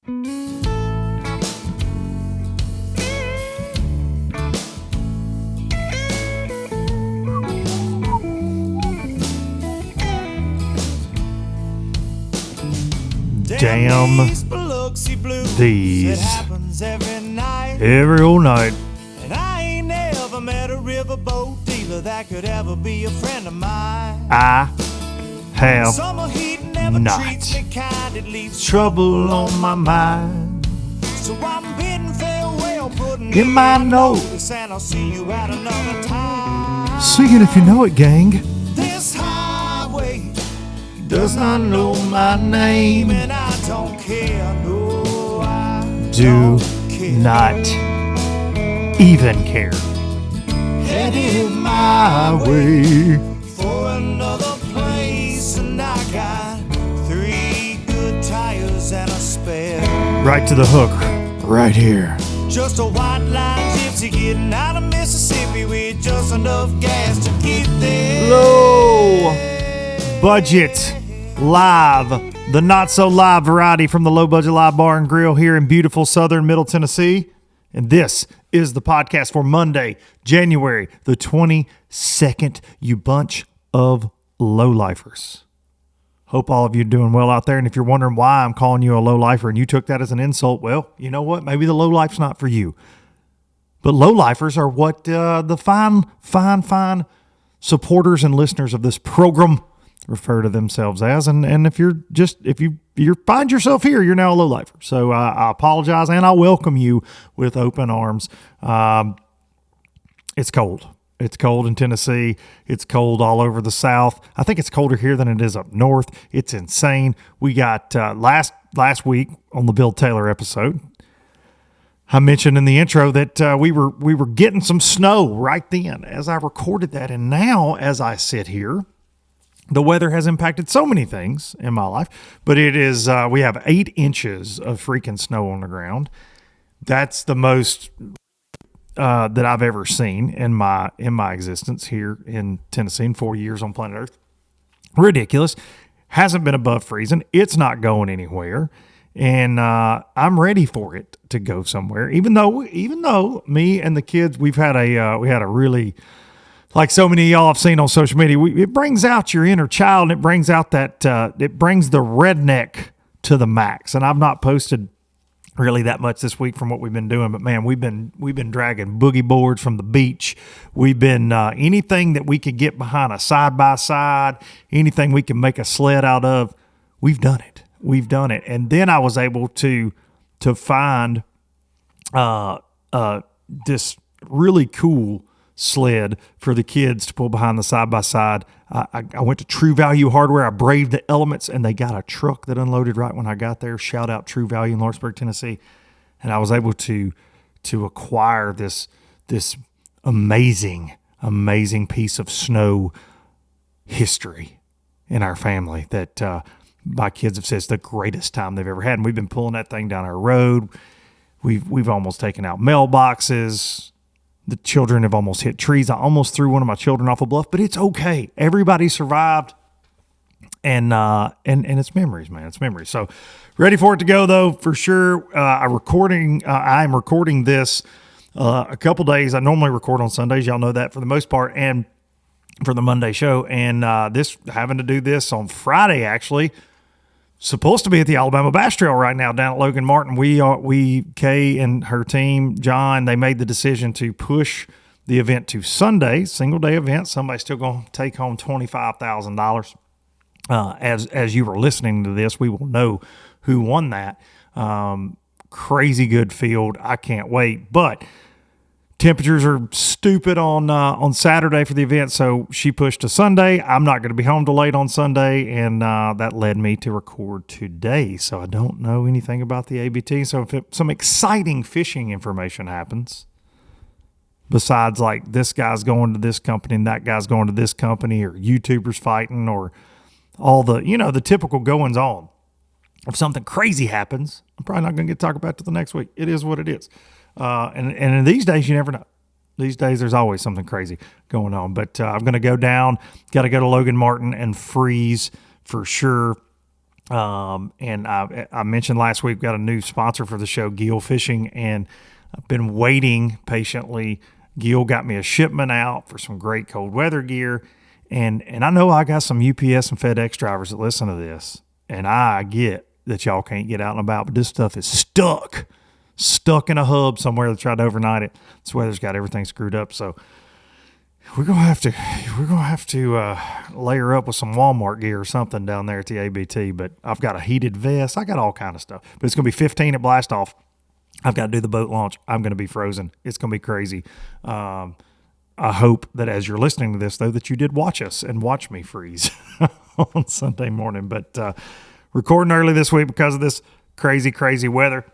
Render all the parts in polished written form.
Damn these every old night. And I ain't never met a riverboat dealer that could ever be a friend of mine. I have Summer heat never not treats me kind, it leaves trouble on my mind. So I'm bidding farewell, putting In my notes, and I'll see you at another time. sing it if you know it, gang. This highway Does not know my name. and I don't care, no, I Do don't care. not even care. Headed My way. for another place, and I got 3 good tires and a spare. Right to the hook. Right here. Just a white line gypsy getting out of Mississippi with just enough gas to get there. Low budget live, the not so live variety from the Low Budget Live Bar and Grill here in beautiful southern Middle Tennessee. And this is the podcast for Monday, January the 22nd. You bunch of low-lifers. Hope all of you are doing well out there. And if you're wondering why I'm calling you a low-lifer and you took that as an insult, well, you know what? Maybe the low life's not for you. But low-lifers are what the fine supporters and listeners of this program refer to themselves as. And if you find yourself here, you're now a low-lifer. So I apologize, and I welcome you with open arms. It's cold. It's cold in Tennessee. It's cold all over the South. I think it's colder here than it is up north. It's insane. We got last week on the Bill Taylor episode, I mentioned in the intro that we were getting some snow right then as I recorded that. And now as I sit here, the weather has impacted so many things in my life, but it is we have 8 inches of freaking snow on the ground. That's the most that I've ever seen in my existence here in Tennessee in 4 years on planet Earth. Ridiculous. Hasn't been above freezing. It's not going anywhere. And I'm ready for it to go somewhere. Even though me and the kids, we had a really, like so many of y'all have seen on social media, it brings out your inner child, and it brings out that it brings the redneck to the max. And I've not posted really that much this week from what we've been doing, but man, we've been dragging boogie boards from the beach. We've been anything that we could get behind a side by side, anything we can make a sled out of. We've done it. And then I was able to find this really cool sled for the kids to pull behind the side by side. I went to True Value Hardware. I braved the elements, and they got a truck that unloaded right when I got there. Shout out True Value in Lawrenceburg, Tennessee. And I was able to acquire this amazing piece of snow history in our family that my kids have said it's the greatest time they've ever had. And we've been pulling that thing down our road. We've almost taken out mailboxes. The children have almost hit trees. I almost threw one of my children off a bluff, but it's okay. Everybody survived, and it's memories, man. It's memories. So ready for it to go though, for sure. I'm recording this a couple days. I normally record on Sundays. Y'all know that for the most part, and for the Monday show. And having to do this on Friday, actually. Supposed to be at the Alabama Bass Trail right now down at Logan Martin. Kay and her team, John, they made the decision to push the event to Sunday, single day event. Somebody's still going to take home $25,000. As you were listening to this, we will know who won that. Crazy good field. I can't wait. But temperatures are stupid on Saturday for the event, so she pushed to Sunday. I'm not going to be home till late on Sunday, and that led me to record today. So I don't know anything about the ABT. So if some exciting fishing information happens, besides like this guy's going to this company and that guy's going to this company, or YouTubers fighting, or all the the typical goings on, if something crazy happens, I'm probably not going to get to talk about it till the next week. It is what it is. And in these days, you never know. These days, there's always something crazy going on. But I'm going to go down, got to go to Logan Martin and freeze for sure. And I mentioned last week, got a new sponsor for the show, Gill Fishing, and I've been waiting patiently. Gill got me a shipment out for some great cold weather gear. And I know I got some UPS and FedEx drivers that listen to this, and I get that y'all can't get out and about, but this stuff is stuck in a hub somewhere that tried to overnight it. This weather's got everything screwed up. So we're gonna have to layer up with some Walmart gear or something down there at the ABT. But I've got a heated vest. I got all kind of stuff. But it's gonna be 15 at blast off. I've got to do the boat launch. I'm gonna be frozen. It's gonna be crazy. I hope that as you're listening to this, though, that you did watch us and watch me freeze on Sunday morning. But recording early this week because of this crazy weather.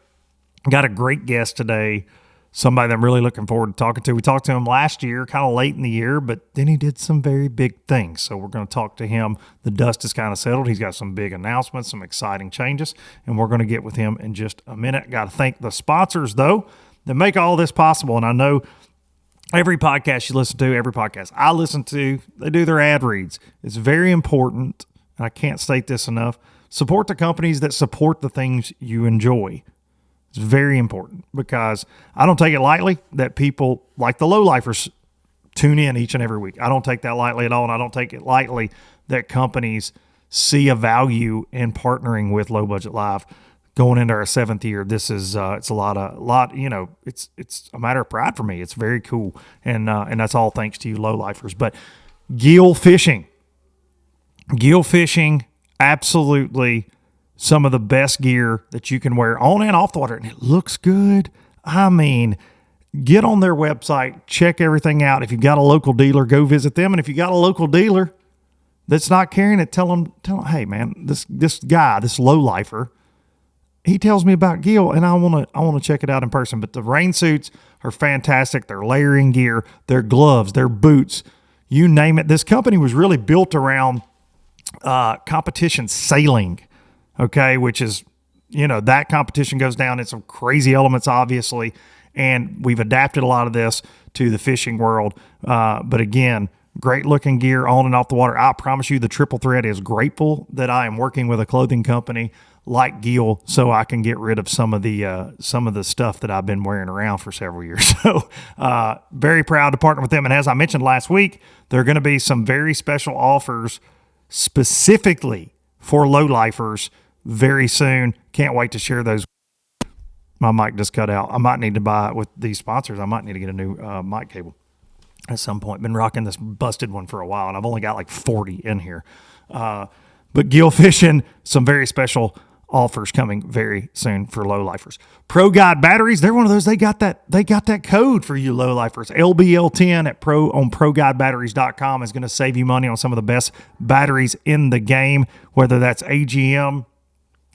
Got a great guest today. Somebody that I'm really looking forward to talking to. We talked to him last year, kind of late in the year, but then he did some very big things. So we're going to talk to him. The dust is kind of settled. He's got some big announcements, some exciting changes, and we're going to get with him in just a minute. Got to thank the sponsors, though, that make all this possible. And I know every podcast you listen to, every podcast I listen to, they do their ad reads. It's very important, and I can't state this enough. Support the companies that support the things you enjoy. It's very important because I don't take it lightly that people like the lowlifers tune in each and every week. I don't take that lightly at all, and I don't take it lightly that companies see a value in partnering with Low Budget Live. Going into our 7th year, this is it's a lot. You know, it's a matter of pride for me. It's very cool, and that's all thanks to you lowlifers. But Gill Fishing, absolutely. Some of the best gear that you can wear on and off the water, and it looks good. I mean, get on their website, check everything out. If you've got a local dealer, go visit them. And if you got a local dealer that's not carrying it, tell them, hey man, this guy, this lowlifer, he tells me about Gill, and I want to check it out in person. But the rain suits are fantastic. Their layering gear, their gloves, their boots, you name it. This company was really built around competition sailing. Okay, which is, that competition goes down in some crazy elements, obviously, and we've adapted a lot of this to the fishing world. But again, great looking gear on and off the water. I promise you the Triple Threat is grateful that I am working with a clothing company like Gill so I can get rid of some of the stuff that I've been wearing around for several years. So very proud to partner with them. And as I mentioned last week, there are going to be some very special offers specifically for lowlifers very soon. Can't wait to share those. My mic just cut out. I might need to buy, with these sponsors, I might need to get a new mic cable at some point. Been rocking this busted one for a while, and I've only got like 40 in here. But Gill Fishing, some very special offers coming very soon for lowlifers. Pro Guide batteries, they're one of those. They got that code for you lowlifers. LBL10 on ProGuideBatteries.com is going to save you money on some of the best batteries in the game, whether that's AGM,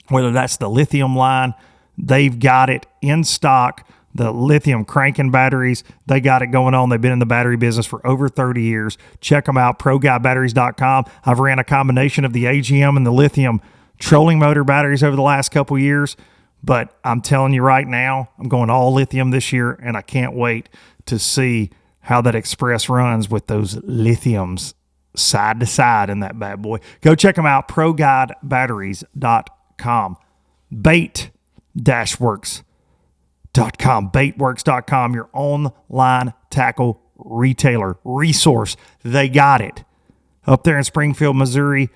whether that's the lithium line. They've got it in stock. The lithium cranking batteries, they got it going on. They've been in the battery business for over 30 years. Check them out, ProGuideBatteries.com. I've ran a combination of the AGM and the lithium trolling motor batteries over the last couple years, but I'm telling you right now, I'm going all lithium this year, and I can't wait to see how that Express runs with those lithiums side to side in that bad boy. Go check them out, ProGuideBatteries.com. Bait-works.com, baitworks.com, your online tackle retailer resource. They got it. Up there in Springfield, Missouri,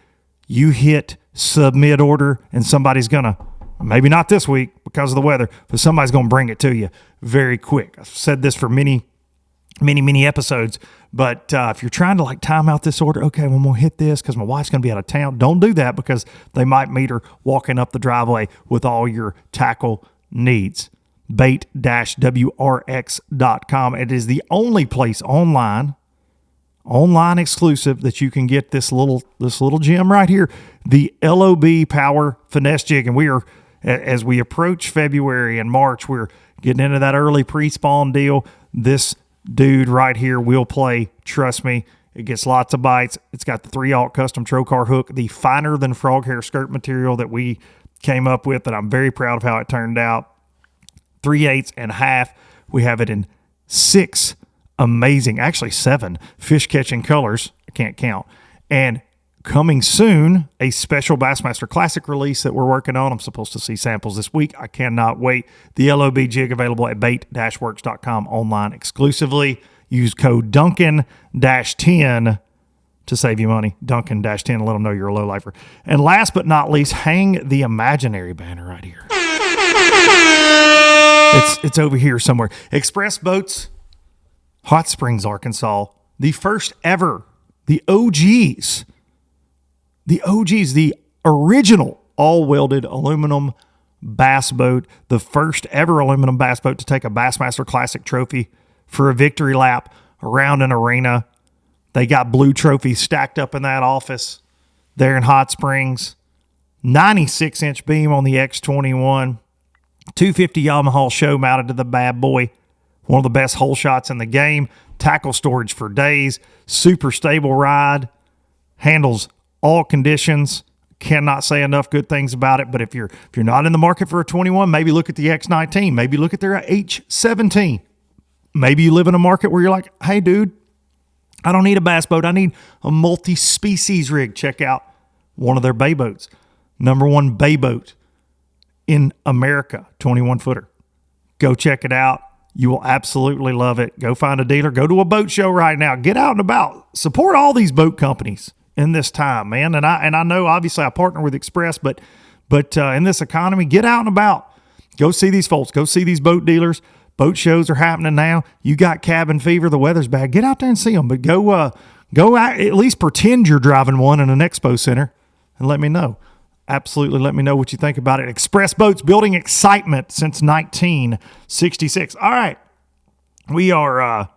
you hit submit order, and somebody's gonna, maybe not this week because of the weather, but somebody's gonna bring it to you very quick. I've said this for many episodes, but if you're trying to time out this order, okay, well, I'm gonna hit this because my wife's gonna be out of town. Don't do that, because they might meet her walking up the driveway with all your tackle needs. Bait-wrx.com. It is the only place online exclusive that you can get this little gem right here, the LOB Power Finesse Jig. And we are, as we approach February and March, we're getting into that early pre-spawn deal. This dude right here will play. Trust me, it gets lots of bites. It's got the 3/0 custom trocar hook, the finer than frog hair skirt material that we came up with, and I'm very proud of how it turned out. 3/8 and a half. We have it in 6 amazing, actually 7 fish catching colors. I can't count. And coming soon, a special Bassmaster Classic release that we're working on. I'm supposed to see samples this week. I cannot wait. The LOB jig available at bait-works.com online exclusively. Use code Duncan-10 to save you money. Duncan-10, let them know you're a low lifer. And last but not least, hang the imaginary banner right here. It's over here somewhere. Express Boats, Hot Springs, Arkansas. The first ever, the OGs, the original all-welded aluminum bass boat, the first ever aluminum bass boat to take a Bassmaster Classic trophy for a victory lap around an arena. They got blue trophies stacked up in that office there in Hot Springs. 96-inch beam on the X21. 250 Yamaha show mounted to the bad boy. One of the best hole shots in the game. Tackle storage for days. Super stable ride. Handles all conditions. Cannot say enough good things about it. But if you're not in the market for a 21, maybe look at the X19. Maybe look at their H17. Maybe you live in a market where you're like, hey, dude, I don't need a bass boat. I need a multi-species rig. Check out one of their bay boats. Number one bay boat in America, 21-footer. Go check it out. You will absolutely love it. Go find a dealer. Go to a boat show right now. Get out and about. Support all these boat companies in this time, man. And I know, obviously, I partner with Express, but in this economy, get out and about. Go see these folks. Go see these boat dealers. Boat shows are happening now. You got cabin fever. The weather's bad. Get out there and see them. But go out, at least pretend you're driving one in an expo center and let me know. Absolutely, let me know what you think about it. Express Boats, building excitement since 1966. All right, we are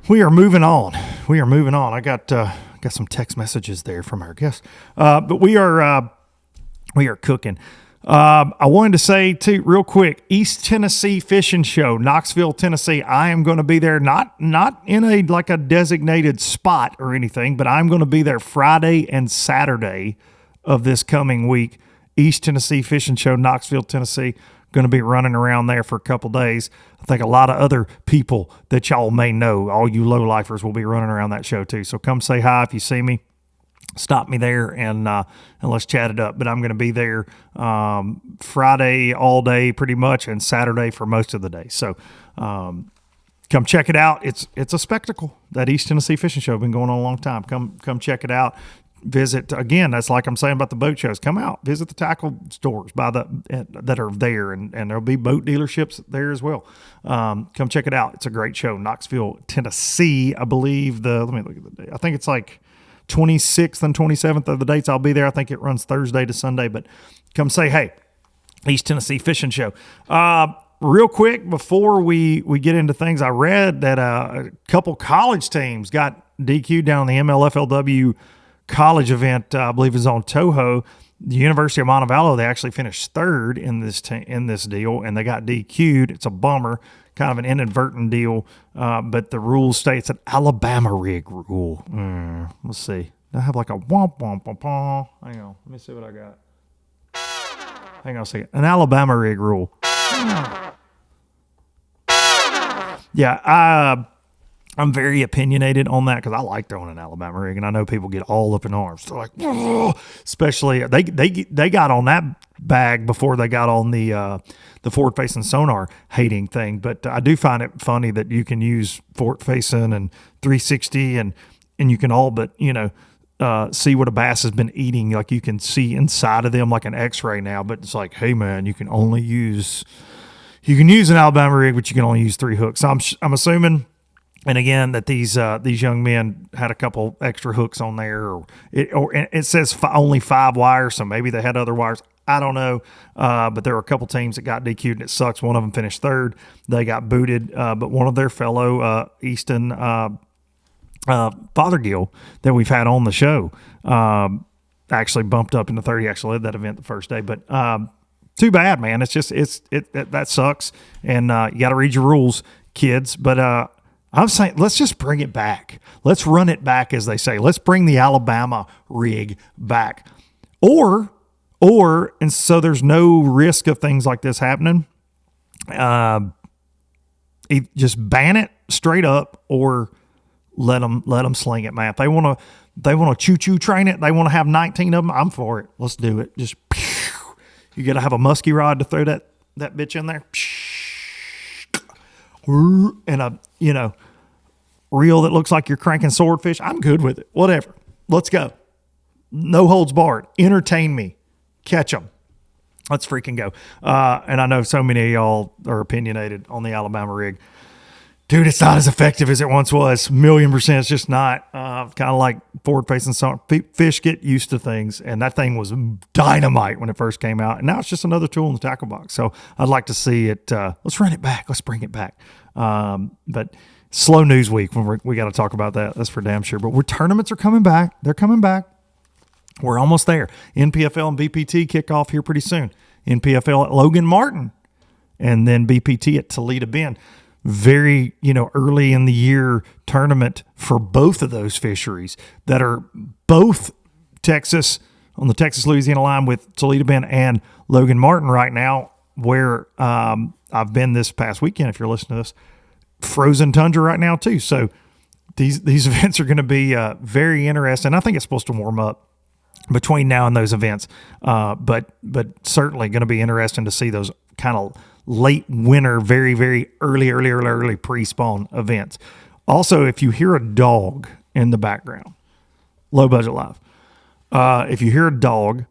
moving on. We are moving on. I got some text messages there from our guests, but we are cooking. I wanted to say too, real quick, East Tennessee Fishing Show, Knoxville, Tennessee. I am going to be there, not in a designated spot or anything, but I'm going to be there Friday and Saturday of this coming week. East Tennessee Fishing Show, Knoxville, Tennessee. Going to be running around there for a couple days. I think a lot of other people that y'all may know, all you low lifers, will be running around that show too. So come say hi if you see me. Stop me there and let's chat it up. But I'm going to be there Friday all day pretty much and Saturday for most of the day. So come check it out. It's a spectacle. That East Tennessee Fishing Show been going on a long time. Come check it out. Visit again. That's like I'm saying about the boat shows. Come out, visit the tackle stores that are there, and there'll be boat dealerships there as well. Come check it out. It's a great show. Knoxville, Tennessee. I believe let me look at the date. I think it's like 26th and 27th of the dates I'll be there. I think it runs Thursday to Sunday, but come say, hey, East Tennessee Fishing Show. Real quick, before we get into things, I read that a couple college teams got DQ'd down in the MLFLW college event. I believe is on Toho. The University of Montevallo, they actually finished third in this deal, and they got DQ'd. It's a bummer. Kind of an inadvertent deal, but the rules state it's an Alabama rig rule. Let's see. I have like a womp womp womp womp. Hang on. Let me see what I got. Hang on a second. An Alabama rig rule. Yeah, I'm very opinionated on that because I like throwing an Alabama rig, and I know people get all up in arms. They're like, whoa. Especially they got on that bag before they got on the forward-facing sonar hating thing. But I do find it funny that you can use forward-facing and 360, and you can all but see what a bass has been eating. Like you can see inside of them like an X-ray now. But it's like, hey man, you can use an Alabama rig, but you can only use 3 hooks. So I'm assuming. And again, that these young men had a couple extra hooks on there, or it says only 5 wires, so maybe they had other wires. I don't know, but there were a couple teams that got DQ'd, and it sucks. One of them finished third; they got booted. But one of their fellow Easton Fothergill that we've had on the show actually bumped up into third. He actually led that event the first day, but too bad, man. It's just that sucks, and you got to read your rules, kids. But I'm saying let's just bring it back. Let's run it back, as they say. Let's bring the Alabama rig back. Or, and so there's no risk of things like this happening, just ban it straight up, or let them sling it, man. If they want to choo-choo train it, they want to have 19 of them, I'm for it. Let's do it. Just, you got to have a musky rod to throw that bitch in there. And a, reel that looks like you're cranking swordfish. I'm good with it. Whatever. Let's go. No holds barred. Entertain me. Catch them. Let's freaking go. And I know so many of y'all are opinionated on the Alabama rig. Dude, it's not as effective as it once was. 1,000,000%. It's just not. Kind of like forward-facing sonar. Fish get used to things, and that thing was dynamite when it first came out. And now it's just another tool in the tackle box. So I'd like to see it. Let's run it back. Let's bring it back. But slow news week when we got to talk about that. That's for damn sure. But tournaments are coming back. They're coming back. We're almost there. NPFL and BPT kick off here pretty soon. NPFL at Logan Martin, and then BPT at Toledo Bend. Very, early in the year tournament for both of those fisheries that are both Texas, on the Texas-Louisiana line with Toledo Bend and Logan Martin right now, where I've been this past weekend, if you're listening to this, frozen tundra right now too. So these events are going to be very interesting. I think it's supposed to warm up between now and those events, but certainly going to be interesting to see those kind of late winter, very, very early pre-spawn events. Also, if you hear a dog in the background, Low Budget Live, if you hear a dog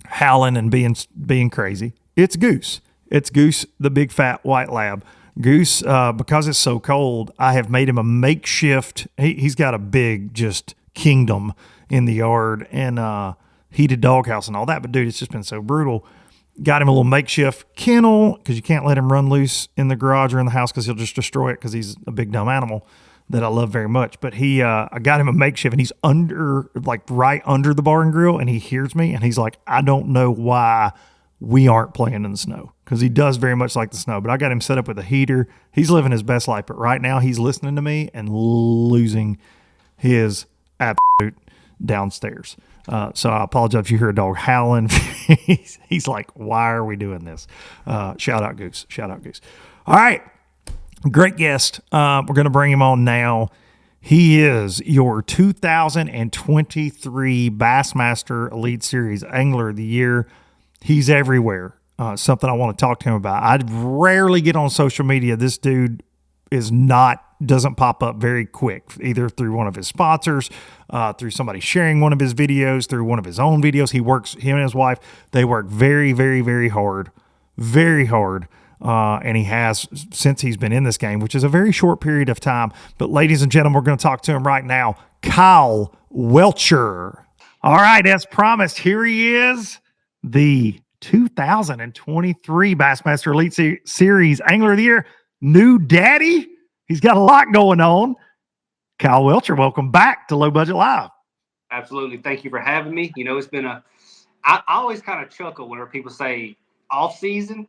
howling and being crazy, it's Goose. It's Goose, the big fat white lab. Goose, because it's so cold, I have made him a makeshift. He's got a big just kingdom in the yard and heated doghouse and all that. But dude, it's just been so brutal. Got him a little makeshift kennel because you can't let him run loose in the garage or in the house because he'll just destroy it because he's a big dumb animal that I love very much. But I got him a makeshift and he's right under the bar and grill, and he hears me and he's like, I don't know why we aren't playing in the snow, because he does very much like the snow. But I got him set up with a heater. He's living his best life, but right now he's listening to me and losing his absolute downstairs. So I apologize if you hear a dog howling. he's like, why are we doing this? Shout out Goose. All right. Great guest. We're going to bring him on now. He is your 2023 Bassmaster Elite Series Angler of the Year. He's everywhere. Something I want to talk to him about. I rarely get on social media. This dude doesn't pop up very quick, either through one of his sponsors, through somebody sharing one of his videos, through one of his own videos. Him and his wife, they work very, very, very hard. And he has since he's been in this game, which is a very short period of time. But ladies and gentlemen, we're going to talk to him right now. Kyle Welcher. All right, as promised, here he is, the 2023 Bassmaster Elite Series Angler of the Year, new daddy. He's got a lot going on. Kyle Welcher, welcome back to Low Budget Live. Absolutely. Thank you for having me. It's been I always kind of chuckle whenever people say off season,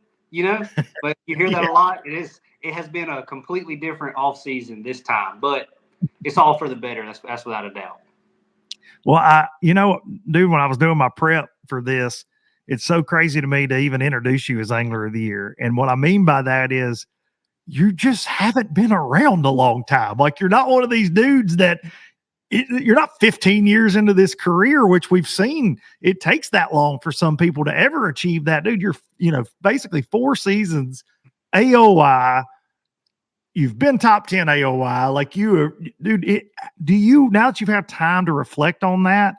but you hear that a lot. It has been a completely different off season this time, but it's all for the better. That's without a doubt. Well, dude, when I was doing my prep for this, it's so crazy to me to even introduce you as Angler of the Year. And what I mean by that is you just haven't been around a long time. Like, you're not one of these dudes that you're not 15 years into this career, which we've seen. It takes that long for some people to ever achieve that. Dude, you're, basically 4 seasons AOY. You've been top 10 AOY. Like, dude, now that you've had time to reflect on that,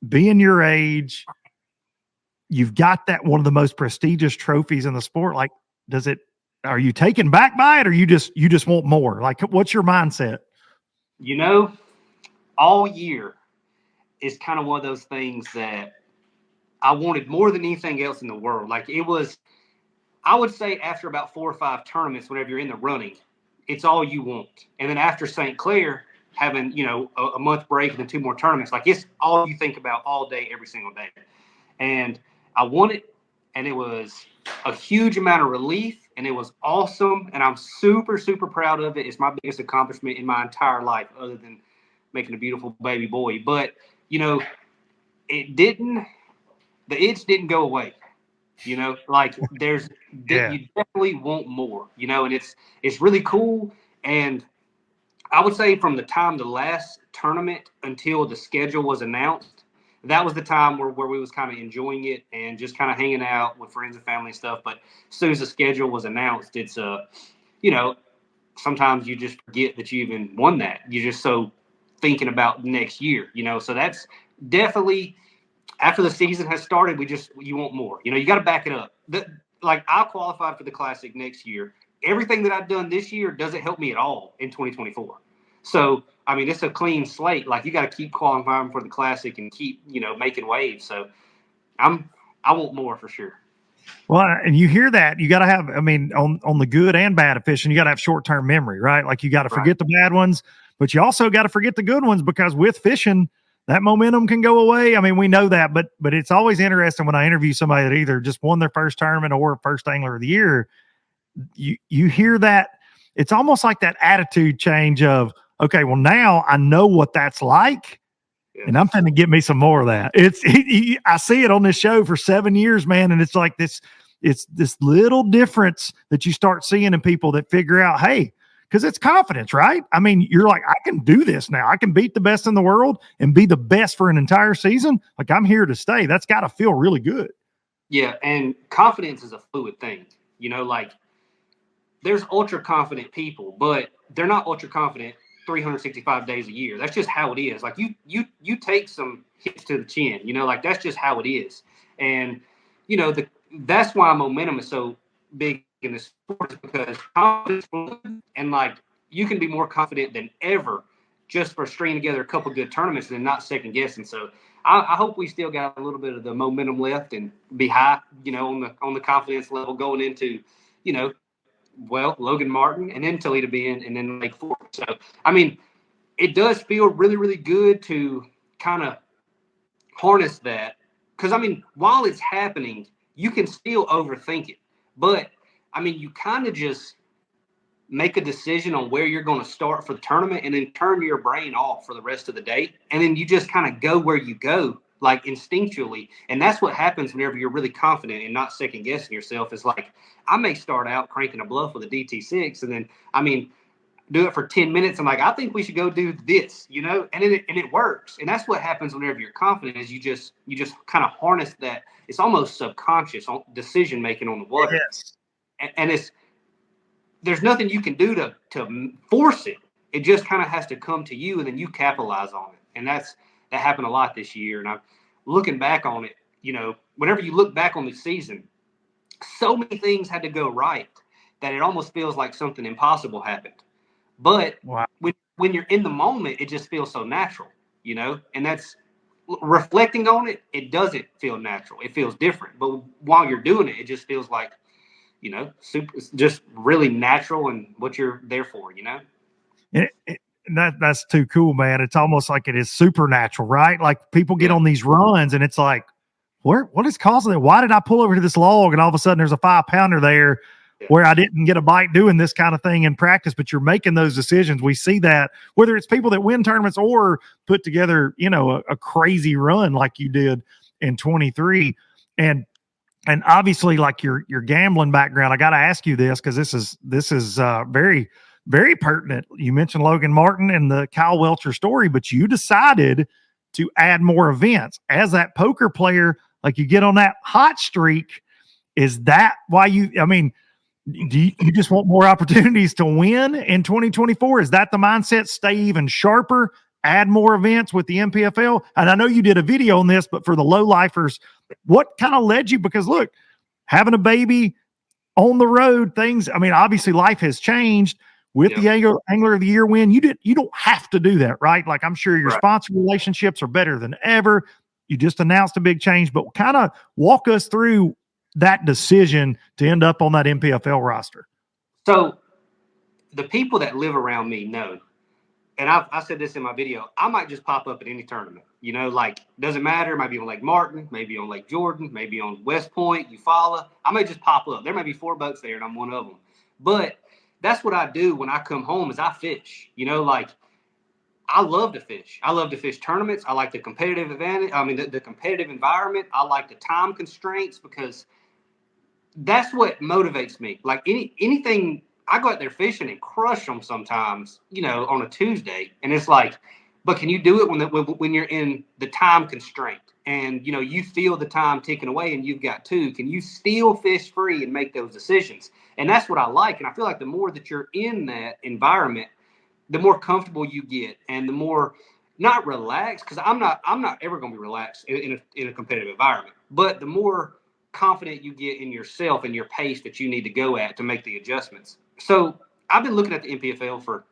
being your age, you've got that one of the most prestigious trophies in the sport. Like, are you taken back by it, or you just want more? Like, what's your mindset? All year is kind of one of those things that I wanted more than anything else in the world. Like, it was, I would say after about 4 or 5 tournaments, whenever you're in the running, it's all you want. And then after St. Clair, having, a month break and then 2 more tournaments, like, it's all you think about all day, every single day. And I won it, and it was a huge amount of relief, and it was awesome. And I'm super, super proud of it. It's my biggest accomplishment in my entire life, other than making a beautiful baby boy. But, the itch didn't go away. Like, you definitely want more, and it's really cool. And I would say from the time the last tournament until the schedule was announced, that was the time where we was kind of enjoying it and just kind of hanging out with friends and family and stuff. But as soon as the schedule was announced, it's you know, sometimes you just forget that you even won that. You're just so thinking about next year, So that's definitely after the season has started, you want more. You got to back it up. Like I qualified for the Classic next year. Everything that I've done this year doesn't help me at all in 2024. So, I mean, it's a clean slate. Like you got to keep qualifying for the Classic and keep, making waves. So I want more for sure. Well, and you hear that, you got to have, I mean, on the good and bad of fishing, you got to have short-term memory, right? Like you got to forget the bad ones, but you also got to forget the good ones, because with fishing, that momentum can go away. I mean, we know that, but it's always interesting when I interview somebody that either just won their first tournament or first angler of the year. You hear that. It's almost like that attitude change of, okay, well, now I know what that's like. Yeah. And I'm trying to get me some more of that. I see it on this show for 7 years, man. And it's like it's this little difference that you start seeing in people that figure out, hey, because it's confidence, right? I mean, you're like, I can do this now. I can beat the best in the world and be the best for an entire season. Like, I'm here to stay. That's got to feel really good. Yeah, and confidence is a fluid thing. Like there's ultra confident people, but they're not ultra confident 365 days a year. That's just how it is. Like you take some hits to the chin, like that's just how it is. And that's why momentum is so big in this sport, because confidence, and like you can be more confident than ever just for stringing together a couple good tournaments and not second guessing. So I hope we still got a little bit of the momentum left and be high, on the confidence level going into, Logan Martin and then Toledo Bend and then Lake Fork. So, I mean, it does feel really, really good to kind of harness that, because, I mean, while it's happening, you can still overthink it. But, I mean, you kind of just make a decision on where you're going to start for the tournament and then turn your brain off for the rest of the day. And then you just kind of go where you go, like instinctually. And that's what happens whenever you're really confident and not second guessing yourself. Is like, I may start out cranking a bluff with a DT6 and then, I mean, do it for 10 minutes. I'm like, I think we should go do this, and it works. And that's what happens whenever you're confident, is you just kind of harness that. It's almost subconscious decision making on the water. Yes. And there's nothing you can do to force it. It just kind of has to come to you, and then you capitalize on it. And that happened a lot this year. And I'm looking back on it, whenever you look back on the season, so many things had to go right that it almost feels like something impossible happened. But wow. when you're in the moment, it just feels so natural, and that's reflecting on it. It doesn't feel natural. It feels different. But while you're doing it, it just feels like, super, just really natural and what you're there for, That's too cool, man. It's almost like it is supernatural, right? Like people get on these runs and it's like, what is causing it? Why did I pull over to this log and all of a sudden there's a 5-pounder there where I didn't get a bite doing this kind of thing in practice? But you're making those decisions. We see that whether it's people that win tournaments or put together, a crazy run like you did in 23. And obviously, like your gambling background, I got to ask you this, because this is very, very pertinent. You mentioned Logan Martin and the Kyle Welcher story, but you decided to add more events as that poker player. Like you get on that hot streak. Is that why I mean, do you just want more opportunities to win in 2024? Is that the mindset? Stay even sharper, add more events with the NPFL? And I know you did a video on this, but for the low lifers, what kind of led you? Because look, having a baby on the road, things, I mean, obviously life has changed with the Angler of the Year win. You don't have to do that, right? Like I'm sure your sponsor relationships are better than ever. You just announced a big change, but kind of walk us through that decision to end up on that NPFL roster. So the people that live around me know, and I said this in my video, I might just pop up at any tournament, like doesn't matter. It might be on Lake Martin, maybe on Lake Jordan, maybe on West Point, Eufaula. I may just pop up. There may be 4 boats there and I'm one of them. But that's what I do when I come home, is I fish, like I love to fish. I love to fish tournaments. I like the competitive advantage. I mean, the competitive environment. I like the time constraints, because that's what motivates me. Like anything I go out there fishing and crush them sometimes, on a Tuesday. And it's like, but can you do it when you're in the time constraint and, you feel the time ticking away and you've got two? Can you still fish free and make those decisions? And that's what I like. And I feel like the more that you're in that environment, the more comfortable you get and the more not relaxed, because I'm not ever going to be relaxed in a competitive environment, but the more confident you get in yourself and your pace that you need to go at to make the adjustments. So I've been looking at the NPFL for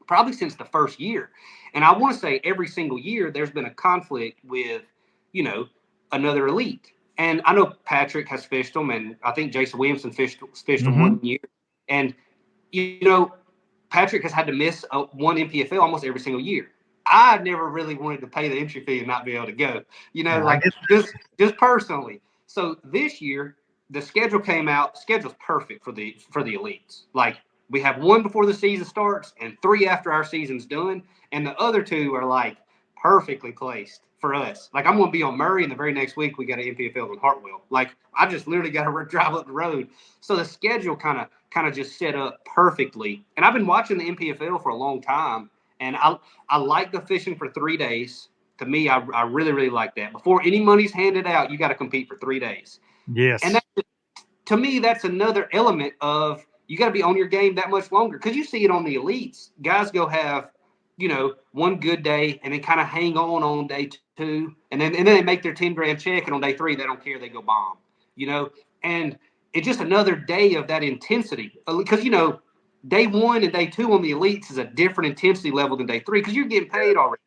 probably since the first year. And I want to say every single year there's been a conflict with, another elite. And I know Patrick has fished them, and I think Jason Williamson fished them 1 year. And, Patrick has had to miss one NPFL almost every single year. I never really wanted to pay the entry fee and not be able to go, just personally. So this year, the schedule came out. Schedule's perfect for the elites. Like, we have one before the season starts and 3 after our season's done, and the other 2 are like perfectly placed for us. Like, I'm going to be on Murray, and the very next week we got an NPFL in Hartwell. Like, I just literally got to drive up the road. So the schedule kind of just set up perfectly. And I've been watching the NPFL for a long time, and I like the fishing for 3 days. To me, I really, really like that. Before any money's handed out, you got to compete for 3 days. Yes. And to me, that's another element of you got to be on your game that much longer, because you see it on the elites. Guys go have, one good day and then kind of hang on day 2, and then they make their 10 grand check, and on day 3 they don't care, they go bomb, and it's just another day of that intensity, because day 1 and day 2 on the elites is a different intensity level than day 3, because you're getting paid already.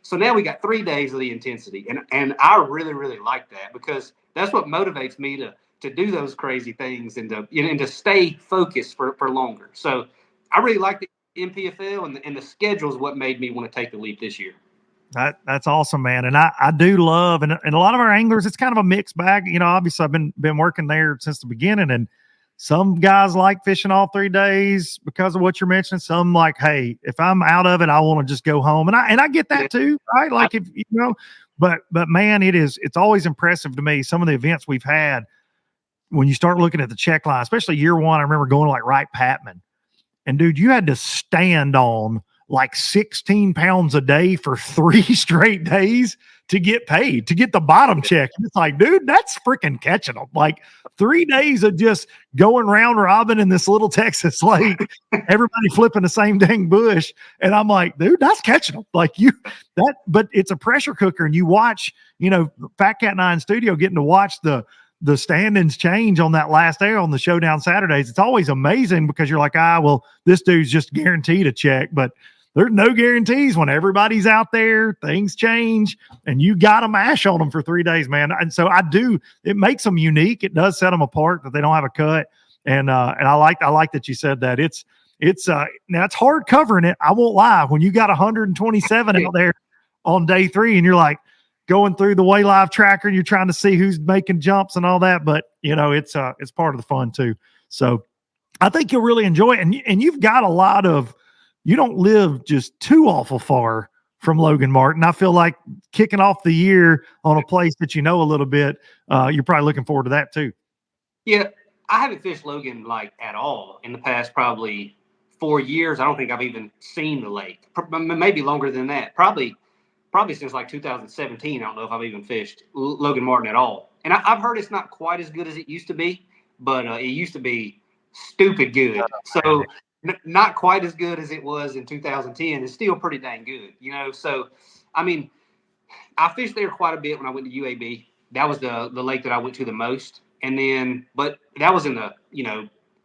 So now we got 3 days of the intensity, and I really, really like that, because that's what motivates me to do those crazy things and to stay focused for longer. So I really like the NPFL, and the schedule is what made me want to take the leap this year. That's awesome, man. And I do love, and a lot of our anglers, it's kind of a mixed bag. Obviously I've been working there since the beginning, and some guys like fishing all 3 days because of what you're mentioning. Some like, hey, if I'm out of it, I want to just go home. And I get that too, right? Like, if but man, it's always impressive to me, some of the events we've had, when you start looking at the check line, especially year 1. I remember going to like Wright Patman, and dude, you had to stand on like 16 pounds a day for 3 straight days to get paid, to get the bottom check. And it's like, dude, that's freaking catching them. Like 3 days of just going round robin in this little Texas lake, everybody flipping the same dang bush. And I'm like, dude, that's catching them. Like but it's a pressure cooker, and you watch, Fat Cat 9 Studio getting to watch the standings change on that last day on the Showdown Saturdays. It's always amazing, because you're like, well, this dude's just guaranteed a check, but there's no guarantees when everybody's out there. Things change, and you got to mash on them for 3 days, man. And so it makes them unique. It does set them apart that they don't have a cut. And I like that you said that. It's now it's hard covering it. I won't lie. When you got 127 out there on day 3, and you're like going through the Way Live tracker, and you're trying to see who's making jumps and all that, but it's part of the fun too. So I think you'll really enjoy it. And you've got a lot of, you don't live just too awful far from Logan Martin. I feel like kicking off the year on a place that a little bit, you're probably looking forward to that too. Yeah, I haven't fished Logan like at all in the past probably 4 years. I don't think I've even seen the lake. Maybe longer than that. Probably since like 2017. I don't know if I've even fished Logan Martin at all. And I've heard it's not quite as good as it used to be, but it used to be stupid good. So not quite as good as it was in 2010. It's still pretty dang good, So, I mean, I fished there quite a bit when I went to UAB. That was the lake that I went to the most. And then, but that was in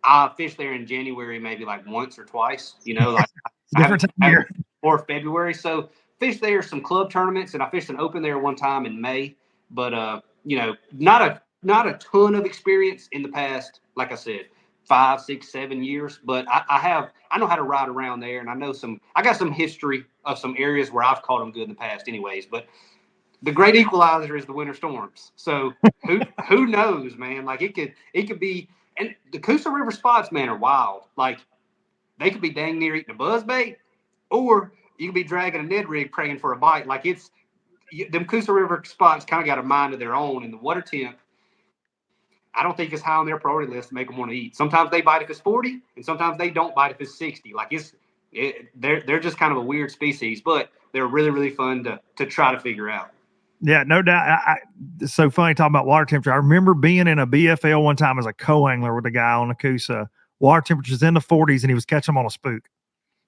I fished there in January maybe like once or twice, like different time of year. Or February. So fished there some club tournaments, and I fished an open there one time in May. But not a ton of experience in the past, like I said, 5, 6, 7 years, but I know how to ride around there, and I got some history of some areas where I've caught them good in the past anyways. But the great equalizer is the winter storms. So who knows, man? Like it could be, and the Cousa River spots, man, are wild. Like they could be dang near eating a buzzbait, or you could be dragging a Ned rig praying for a bite. Like them Cousa River spots kind of got a mind of their own, and the water temp I don't think it's high on their priority list to make them want to eat. Sometimes they bite if it's 40, and sometimes they don't bite if it's 60. Like they're just kind of a weird species, but they're really, really fun to try to figure out. Yeah, no doubt. It's so funny talking about water temperature. I remember being in a BFL one time as a co-angler with a guy on the Cousa. Water temperature's in the 40s, and he was catching them on a spook.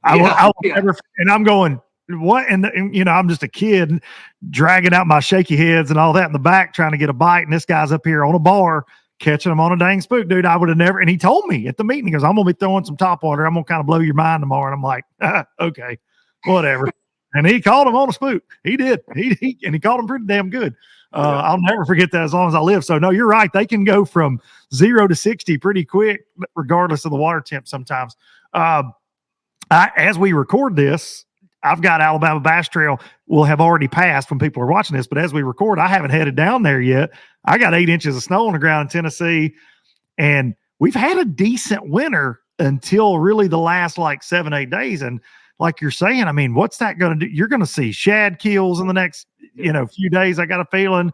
I will never, and I'm going, what? And I'm just a kid dragging out my shaky heads and all that in the back trying to get a bite. And this guy's up here on a bar catching them on a dang spook, dude. I would have never. And he told me at the meeting, he goes, I'm going to be throwing some top water. I'm going to kind of blow your mind tomorrow. And I'm like, okay, whatever. And he caught him on a spook. He did. And he caught him pretty damn good. I'll never forget that as long as I live. So no, you're right. They can go from 0 to 60 pretty quick, regardless of the water temp sometimes. As we record this, I've got Alabama Bass Trail will have already passed when people are watching this, but as we record, I haven't headed down there yet. I got 8 inches of snow on the ground in Tennessee, and we've had a decent winter until really the last 7-8 days. And like you're saying, I mean, what's that going to do? You're going to see shad kills in the next, few days. I got a feeling.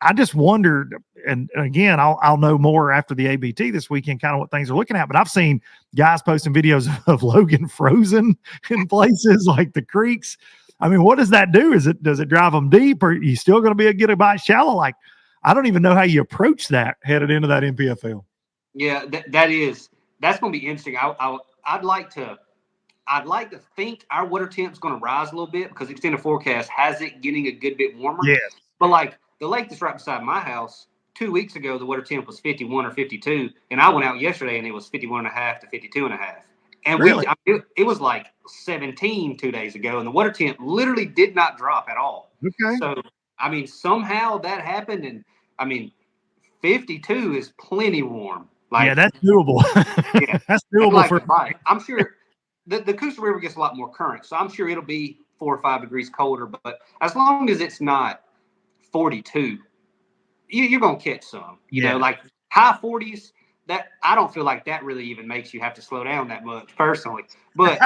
I just wondered, and again, I'll know more after the ABT this weekend, kind of what things are looking at. But I've seen guys posting videos of Logan frozen in places like the creeks. I mean, what does that do? Does it drive them deep, or are you still going to be able to get a bite shallow? I don't even know how you approach that headed into that NPFL. Yeah, that's going to be interesting. I'd like to think our water temp's going to rise a little bit because the extended forecast has it getting a good bit warmer. Yes. But the lake that's right beside my house, 2 weeks ago, the water temp was 51 or 52. And I went out yesterday and it was 51.5 to 52.5. And really? It was 17 2 days ago. And the water temp literally did not drop at all. Okay. So, I mean, somehow that happened. And I mean, 52 is plenty warm. Yeah, that's doable. Yeah, that's doable for bite. I'm sure the Cousa River gets a lot more current. So I'm sure it'll be 4 or 5 degrees colder. But as long as it's not 42, you're going to catch some, high 40s. That I don't feel like that really even makes you have to slow down that much personally. But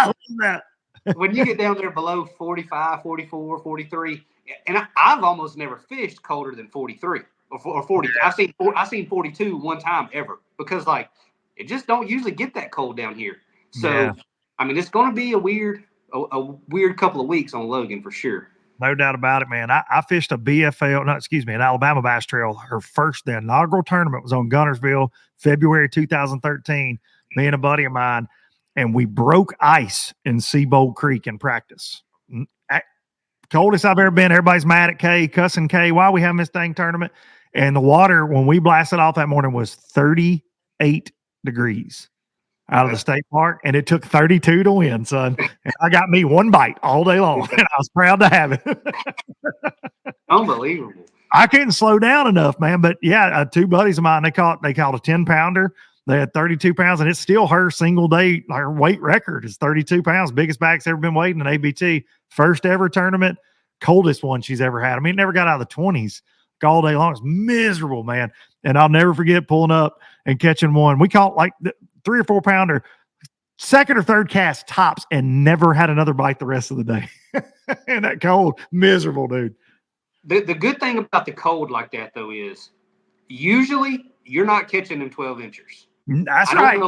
when you get down there below 45, 44, 43, and I've almost never fished colder than 43 or 40. Yeah. I've seen 42 one time ever because it just don't usually get that cold down here. So, yeah. I mean, it's going to be a weird couple of weeks on Logan for sure. No doubt about it, man. I fished an Alabama Bass Trail. The inaugural tournament was on Guntersville, February 2013. Me and a buddy of mine, and we broke ice in Seabold Creek in practice. Coldest I've ever been. Everybody's mad at Kay, cussing Kay. Why are we having this dang tournament? And the water, when we blasted off that morning, was 38 degrees out of the state park, and it took 32 to win, son. And I got me one bite all day long, and I was proud to have it. Unbelievable. I couldn't slow down enough, man. But yeah, 2 buddies of mine, they caught a 10-pounder. They had 32 pounds, and it's still her single day, her weight record is 32 pounds. Biggest bag's ever been weighed in an ABT. First ever tournament, coldest one she's ever had. I mean, it never got out of the 20s all day long. It's miserable, man. And I'll never forget pulling up and catching one. We caught 3 or 4 pounder, second or third cast tops, and never had another bite the rest of the day. And that cold, miserable, dude. The good thing about the cold like that, though, is usually you're not catching them 12 inchers. That's right.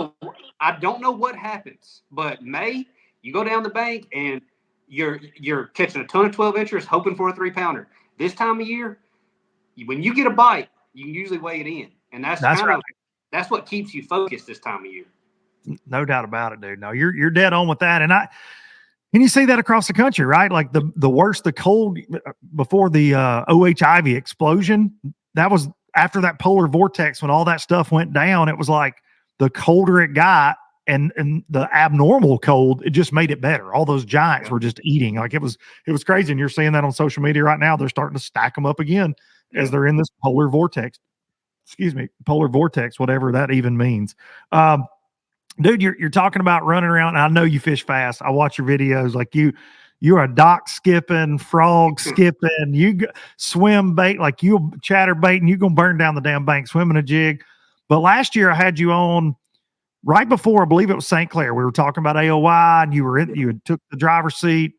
I don't know what happens, but May, you go down the bank and you're catching a ton of 12 inchers, hoping for a 3-pounder. This time of year, when you get a bite, you can usually weigh it in, and that's right. That's what keeps you focused this time of year. No doubt about it, dude. No, you're dead on with that, and you see that across the country, right? Like the worse the cold before the OH Ivy explosion, that was after that polar vortex when all that stuff went down. It was like the colder it got, and the abnormal cold, it just made it better. All those giants were just eating. It was crazy, and you're seeing that on social media right now. They're starting to stack them up again as they're in this polar vortex. Polar vortex, whatever that even means. Dude, you're talking about running around. And I know you fish fast. I watch your videos. You're a dock skipping, frog skipping. You swim bait, you chatter bait, and you're going to burn down the damn bank swimming a jig. But last year I had you on right before, I believe it was St. Clair. We were talking about AOY, and you had took the driver's seat,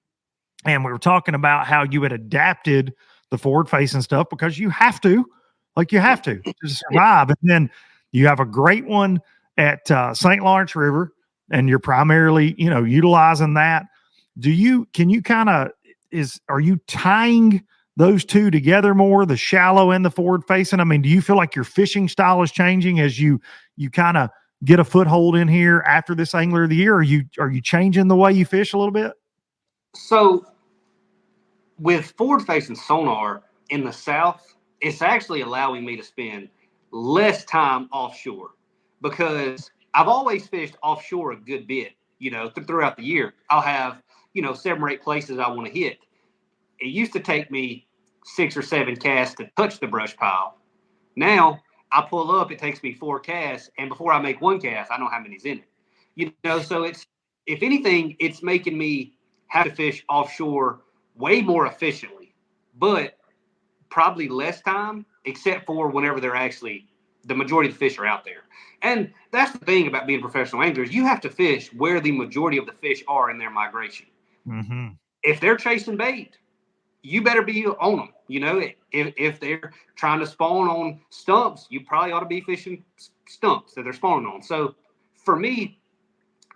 and we were talking about how you had adapted the forward facing stuff because you have to Like you have to survive. And then you have a great one at St. Lawrence River, and you're primarily, utilizing that. Are you tying those two together more, the shallow and the forward facing? I mean, do you feel like your fishing style is changing as you kind of get a foothold in here after this Angler of the Year? Are you changing the way you fish a little bit? So with forward facing sonar in the South, it's actually allowing me to spend less time offshore, because I've always fished offshore a good bit, throughout the year. I'll have, 7 or 8 places I want to hit. It used to take me 6 or 7 casts to touch the brush pile. Now I pull up, it takes me 4 casts, and before I make 1 cast, I know how many's in it. So it's, if anything, it's making me have to fish offshore way more efficiently, but probably less time, except for whenever they're actually, the majority of the fish are out there. And that's the thing about being a professional angler, is you have to fish where the majority of the fish are in their migration. Mm-hmm. If they're chasing bait, you better be on them. If they're trying to spawn on stumps, you probably ought to be fishing stumps that they're spawning on. So for me,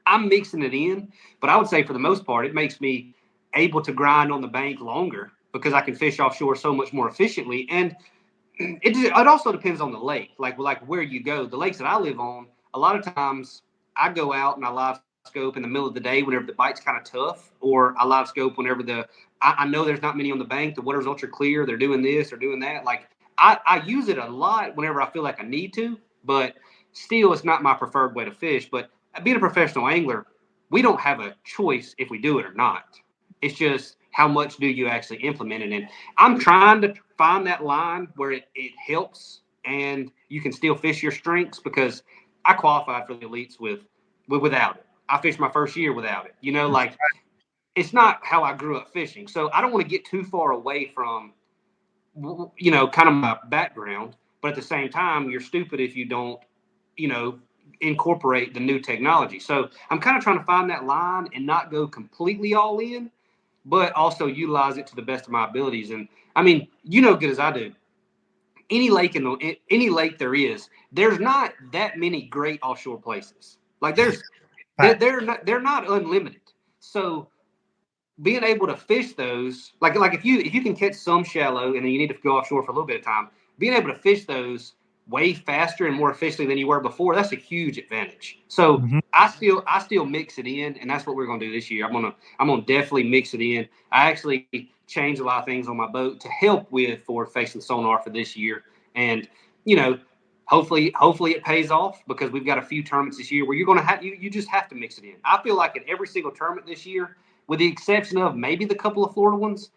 I'm mixing it in, but I would say for the most part, it makes me able to grind on the bank longer because I can fish offshore so much more efficiently. And it also depends on the lake, like where you go. The lakes that I live on, a lot of times I go out and I live scope in the middle of the day whenever the bite's kind of tough, or I live scope whenever I know there's not many on the bank, the water's ultra clear, they're doing this or doing that. Like I use it a lot whenever I feel like I need to, but still it's not my preferred way to fish. But being a professional angler, we don't have a choice if we do it or not. It's just how much do you actually implement it in. I'm trying to find that line where it helps and you can still fish your strengths, because I qualified for the elites without it. I fished my first year without it. Like it's not how I grew up fishing. So I don't want to get too far away from, kind of my background. But at the same time, you're stupid if you don't, incorporate the new technology. So I'm kind of trying to find that line and not go completely all in, but also utilize it to the best of my abilities. And I mean, good as I do, any lake there's not that many great offshore places. Like they're not unlimited. So being able to fish those, like if you can catch some shallow and then you need to go offshore for a little bit of time, being able to fish those way faster and more efficiently than you were before, that's a huge advantage. So Mm-hmm. I still mix it in, and that's what we're gonna do this year. I'm gonna definitely mix it in. I actually changed a lot of things on my boat to help with forward facing sonar for this year. And hopefully it pays off, because we've got a few tournaments this year where you're gonna have you just have to mix it in. I feel like in every single tournament this year, with the exception of maybe the couple of Florida ones,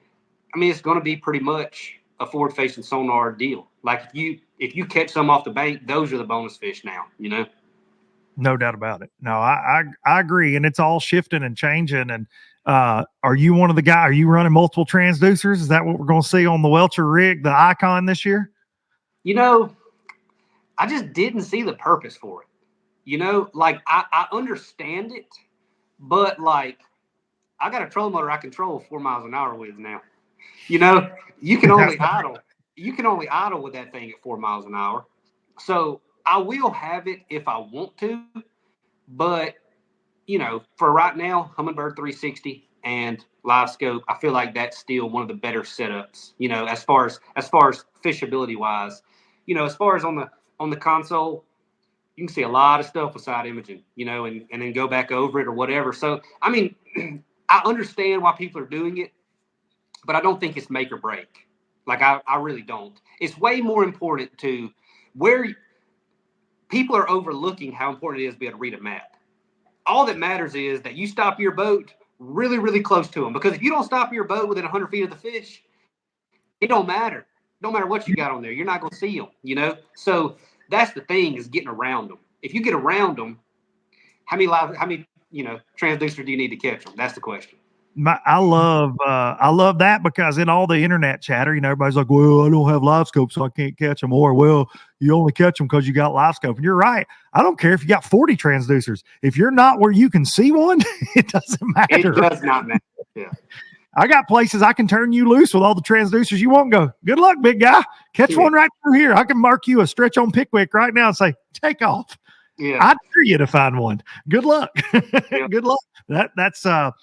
I mean, it's going to be pretty much a forward-facing sonar deal. Like if you catch some off the bank, those are the bonus fish now. No doubt about it. No, I agree, and it's all shifting and changing. And are you one of the guys? Are you running multiple transducers? Is that what we're going to see on the Welcher rig, the Icon, this year? I just didn't see the purpose for it. Like I understand it, but like I got a trolling motor I control 4 miles an hour with now. You can only idle. You can only idle with that thing at 4 miles an hour. So I will have it if I want to, but for right now, Humminbird 360 and live scope, I feel like that's still one of the better setups. As far as fishability wise, as far as on the console, you can see a lot of stuff with side imaging, and then go back over it or whatever. So I mean, I understand why people are doing it, but I don't think it's make or break. Like I really don't. It's way more important to where people are overlooking how important it is to be able to read a map. All that matters is that you stop your boat really, really close to them. Because if you don't stop your boat within 100 feet of the fish, it don't matter. No matter what you got on there, you're not going to see them, So that's the thing, is getting around them. If you get around them, how many transducers do you need to catch them? That's the question. I love that, because in all the internet chatter, everybody's like, well, I don't have live scope, so I can't catch them. Or, well, you only catch them because you got live scope. And you're right. I don't care if you got 40 transducers. If you're not where you can see one, it doesn't matter. It does not matter. Yeah. I got places I can turn you loose with all the transducers you want. Go, good luck, big guy. Catch one right through here. I can mark you a stretch on Pickwick right now and say, take off. Yeah. I dare you to find one. Good luck. Good luck. That's a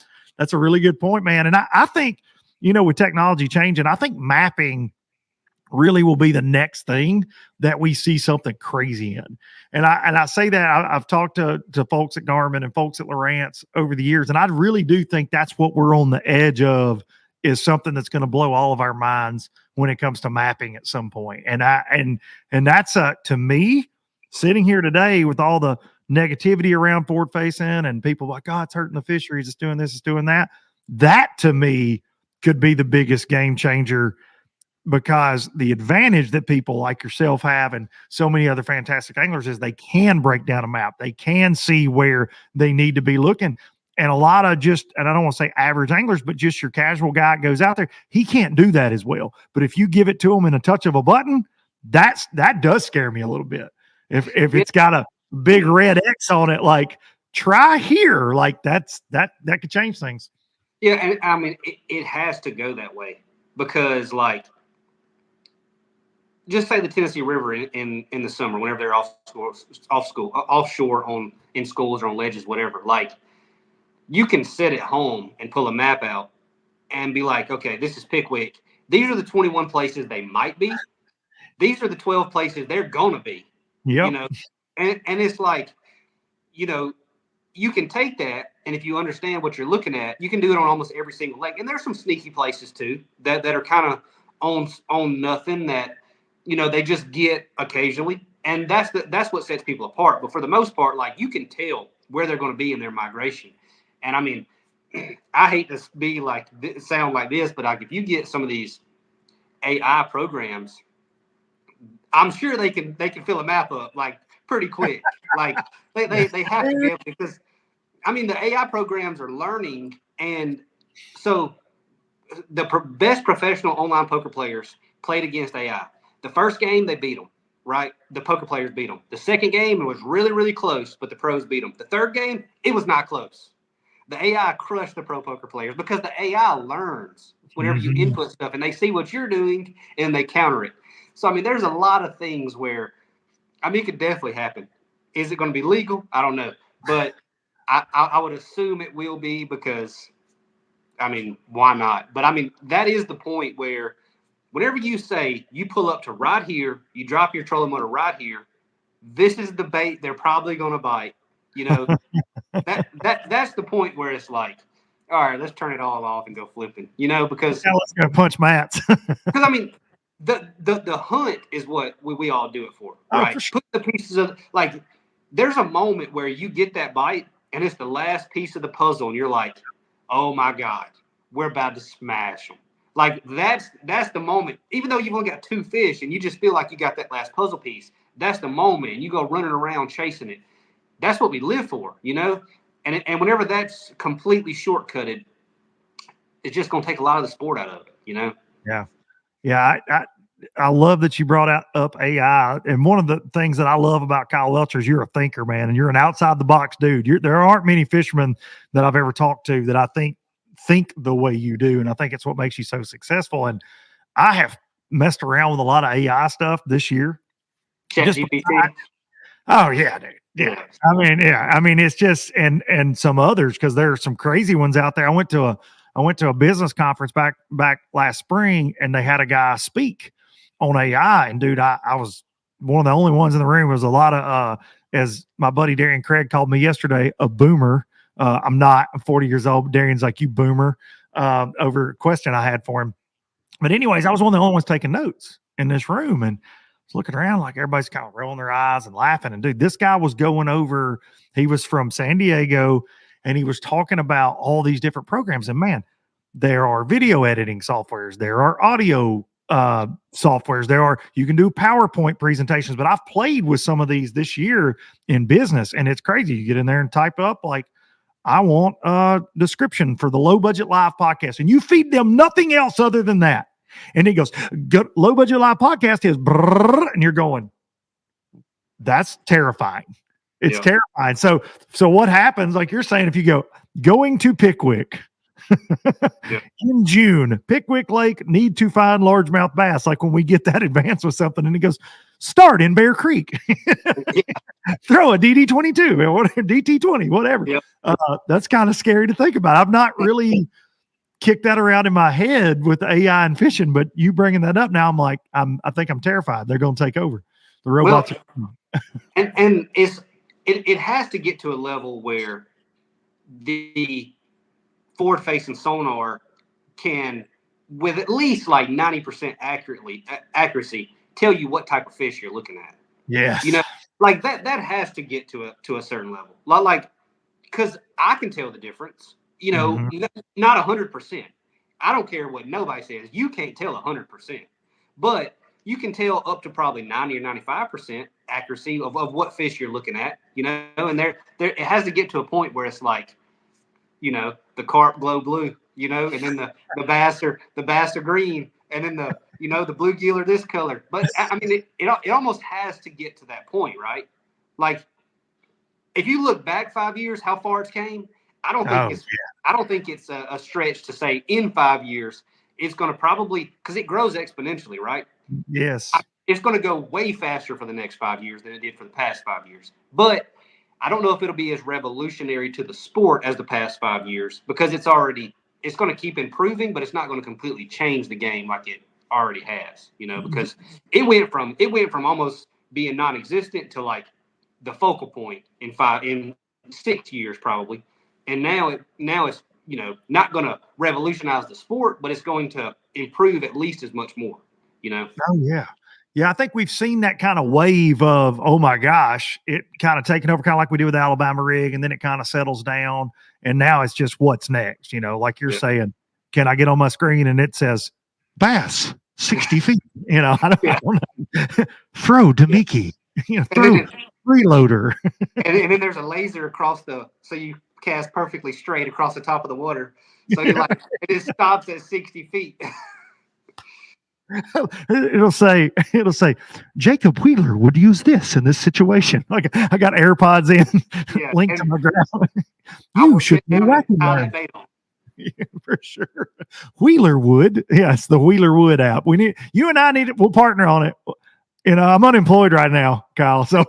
really good point, man. And I think, with technology changing, I think mapping really will be the next thing that we see something crazy in. And I say that I've talked to folks at Garmin and folks at Lowrance over the years, and I really do think that's what we're on the edge of, is something that's going to blow all of our minds when it comes to mapping at some point. And that's to me, sitting here today with all the negativity around forward facing and people like, oh, it's hurting the fisheries, it's doing this, it's doing that. That to me could be the biggest game changer, because the advantage that people like yourself have and so many other fantastic anglers is they can break down a map. They can see where they need to be looking. And a lot of and I don't want to say average anglers, but just your casual guy goes out there, he can't do that as well. But if you give it to him in a touch of a button, that does scare me a little bit. If it's got a big red X on it, like, try here, like that could change things. Yeah. And I mean, it has to go that way, because like, just say the Tennessee River in the summer, whenever they're offshore in schools or on ledges, whatever, like, you can sit at home and pull a map out and be like, okay, this is Pickwick. These are the 21 places they might be. These are the 12 places they're going to be. Yeah. And it's like, you can take that, and if you understand what you're looking at, you can do it on almost every single lake. And there's some sneaky places too that are kind of on nothing that, they just get occasionally. And that's what sets people apart. But for the most part, like, you can tell where they're going to be in their migration. And I mean, I hate to sound like this, but like, if you get some of these AI programs, I'm sure they can fill a map up like pretty quick. Like they have to be able to, because I mean, the AI programs are learning. And so the best professional online poker players played against AI. The first game, they beat them, right? The poker players beat them. The second game, it was really, really close, but the pros beat them. The third game, it was not close. The AI crushed the pro poker players, because the AI learns whenever you input stuff, and they see what you're doing and they counter it. So, I mean, there's a lot of things where, I mean, it could definitely happen. Is it going to be legal? I don't know. But I would assume it will be, because, I mean, why not? But, I mean, that is the point where whenever you say you pull up to right here, you drop your trolling motor right here, this is the bait they're probably going to bite. That's the point where it's like, all right, let's turn it all off and go flipping, because let's go punch mats. Because I mean, the hunt is what we all do it for, right? For sure. Put the pieces of, like, there's a moment where you get that bite and it's the last piece of the puzzle, and you're like, oh my God, we're about to smash them. Like, that's the moment. Even though you've only got 2 fish and you just feel like you got that last puzzle piece, that's the moment, and you go running around chasing it. That's what we live for, And whenever that's completely shortcutted, it's just going to take a lot of the sport out of it, Yeah. I love that you brought up AI. And one of the things that I love about Kyle Welcher is you're a thinker, man, and you're an outside the box dude. There aren't many fishermen that I've ever talked to that I think the way you do. And I think it's what makes you so successful. And I have messed around with a lot of AI stuff this year. ChatGPT. Oh yeah, dude. Yeah. I mean, it's just, and some others, because there are some crazy ones out there. I went to a business conference back last spring, and they had a guy speak on AI. And dude, I was one of the only ones in the room. There was a lot of, as my buddy Darian Craig called me yesterday, a boomer. I'm 40 years old. Darian's like, you boomer, over a question I had for him. But anyways, I was one of the only ones taking notes in this room, and looking around like everybody's kind of rolling their eyes and laughing. And dude, this guy was going over, he was from San Diego, and he was talking about all these different programs. And man, there are video editing softwares, there are audio softwares, you can do PowerPoint presentations. But I've played with some of these this year in business, and it's crazy. You get in there and type up like, I want a description for the Low Budget Live podcast, and you feed them nothing else other than that. And he goes, Low Budget Live podcast is, and you're going, that's terrifying. It's terrifying. So what happens, like you're saying, if you go, going to Pickwick, Yeah. In June, Pickwick Lake need to find largemouth bass. Like when we get that advanced with something, and he goes, start in Bear Creek. Throw a DD22 or whatever, DT20, whatever. Yep. That's kind of scary to think about. I've not really kicked that around in my head with AI and fishing, but you bringing that up now, I'm like, I think I'm terrified. They're going to take over. The robots. And it has to get to a level where the forward-facing sonar can, with at least like 90% accuracy, tell you what type of fish you're looking at. Yes. You know, like that has to get to a certain level. Like, because I can tell the difference. You know, not 100%. I don't care what nobody says. You can't tell 100%, but you can tell up to probably 90 or 95% accuracy of what fish you're looking at. You know, and there it has to get to a point where it's like, you know, the carp glow blue, you know, and then the bass are green, and then the bluegill are this color. But I mean, it almost has to get to that point, right? Like, if you look back 5 years, how far it's came, I don't think it's a stretch to say in 5 years it's going to probably, because it grows exponentially, right? Yes. It's going to go way faster for the next 5 years than it did for the past 5 years. But I don't know if it'll be as revolutionary to the sport as the past 5 years, because it's going to keep improving, but it's not going to completely change the game like it already has, you know, because it went from almost being non-existent to like the focal point in 6 years probably. And now it's, you know, not going to revolutionize the sport, but it's going to improve at least as much more, you know? Oh, yeah. Yeah, I think we've seen that kind of wave of, oh my gosh, it kind of taking over, kind of like we did with the Alabama rig, and then it kind of settles down. And now it's just what's next, you know, like you're saying, can I get on my screen and it says bass 60 feet, you know, I don't know. Throw Demiki, you know, throw freeloader. and then there's a laser across so you cast perfectly straight across the top of the water. So you're like, it just stops at 60 feet. It'll say Jacob Wheeler would use this in this situation. Like I got AirPods in, linked to my ground. You should be whacking that. Yeah, for sure. Wheeler Wood. Yes, the Wheeler Wood app. You and I need it. We'll partner on it. You know, I'm unemployed right now, Kyle. So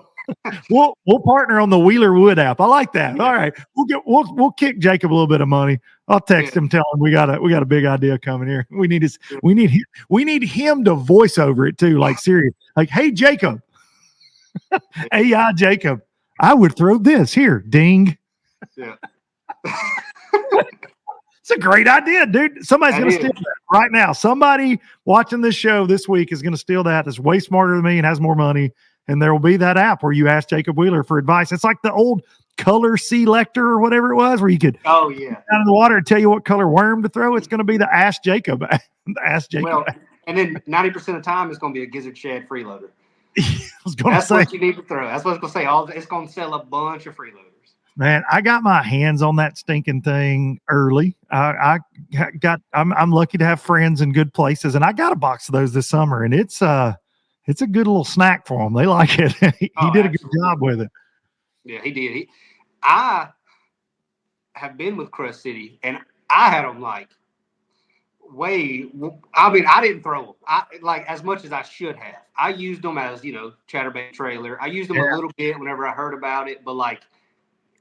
we'll partner on the Wheeler Wood app. I like that. All right. We'll kick Jacob a little bit of money. I'll text him, tell him we got a big idea coming here. We need him to voice over it too, like serious. Like, hey Jacob. AI Jacob, I would throw this here. Ding. Yeah. It's a great idea, dude. Somebody's going to steal that right now. Somebody watching this show this week is going to steal that. That's way smarter than me and has more money. And there will be that app where you ask Jacob Wheeler for advice. It's like the old color selector or whatever it was, where you could out of the water and tell you what color worm to throw. It's going to be the Ask Jacob. Ask Jacob. Well, and then 90% of the time it's going to be a gizzard shad freeloader. That's what you need to throw. That's what it's going to say. It's going to sell a bunch of freeloaders. Man, I got my hands on that stinking thing early. I'm lucky to have friends in good places, and I got a box of those this summer, and it's a good little snack for them. They like it. He did a good job with it. Yeah, he did. I have been with Crust City, and I had them like I didn't throw them like as much as I should have. I used them as, you know, chatterbait trailer. I used them a little bit whenever I heard about it, but like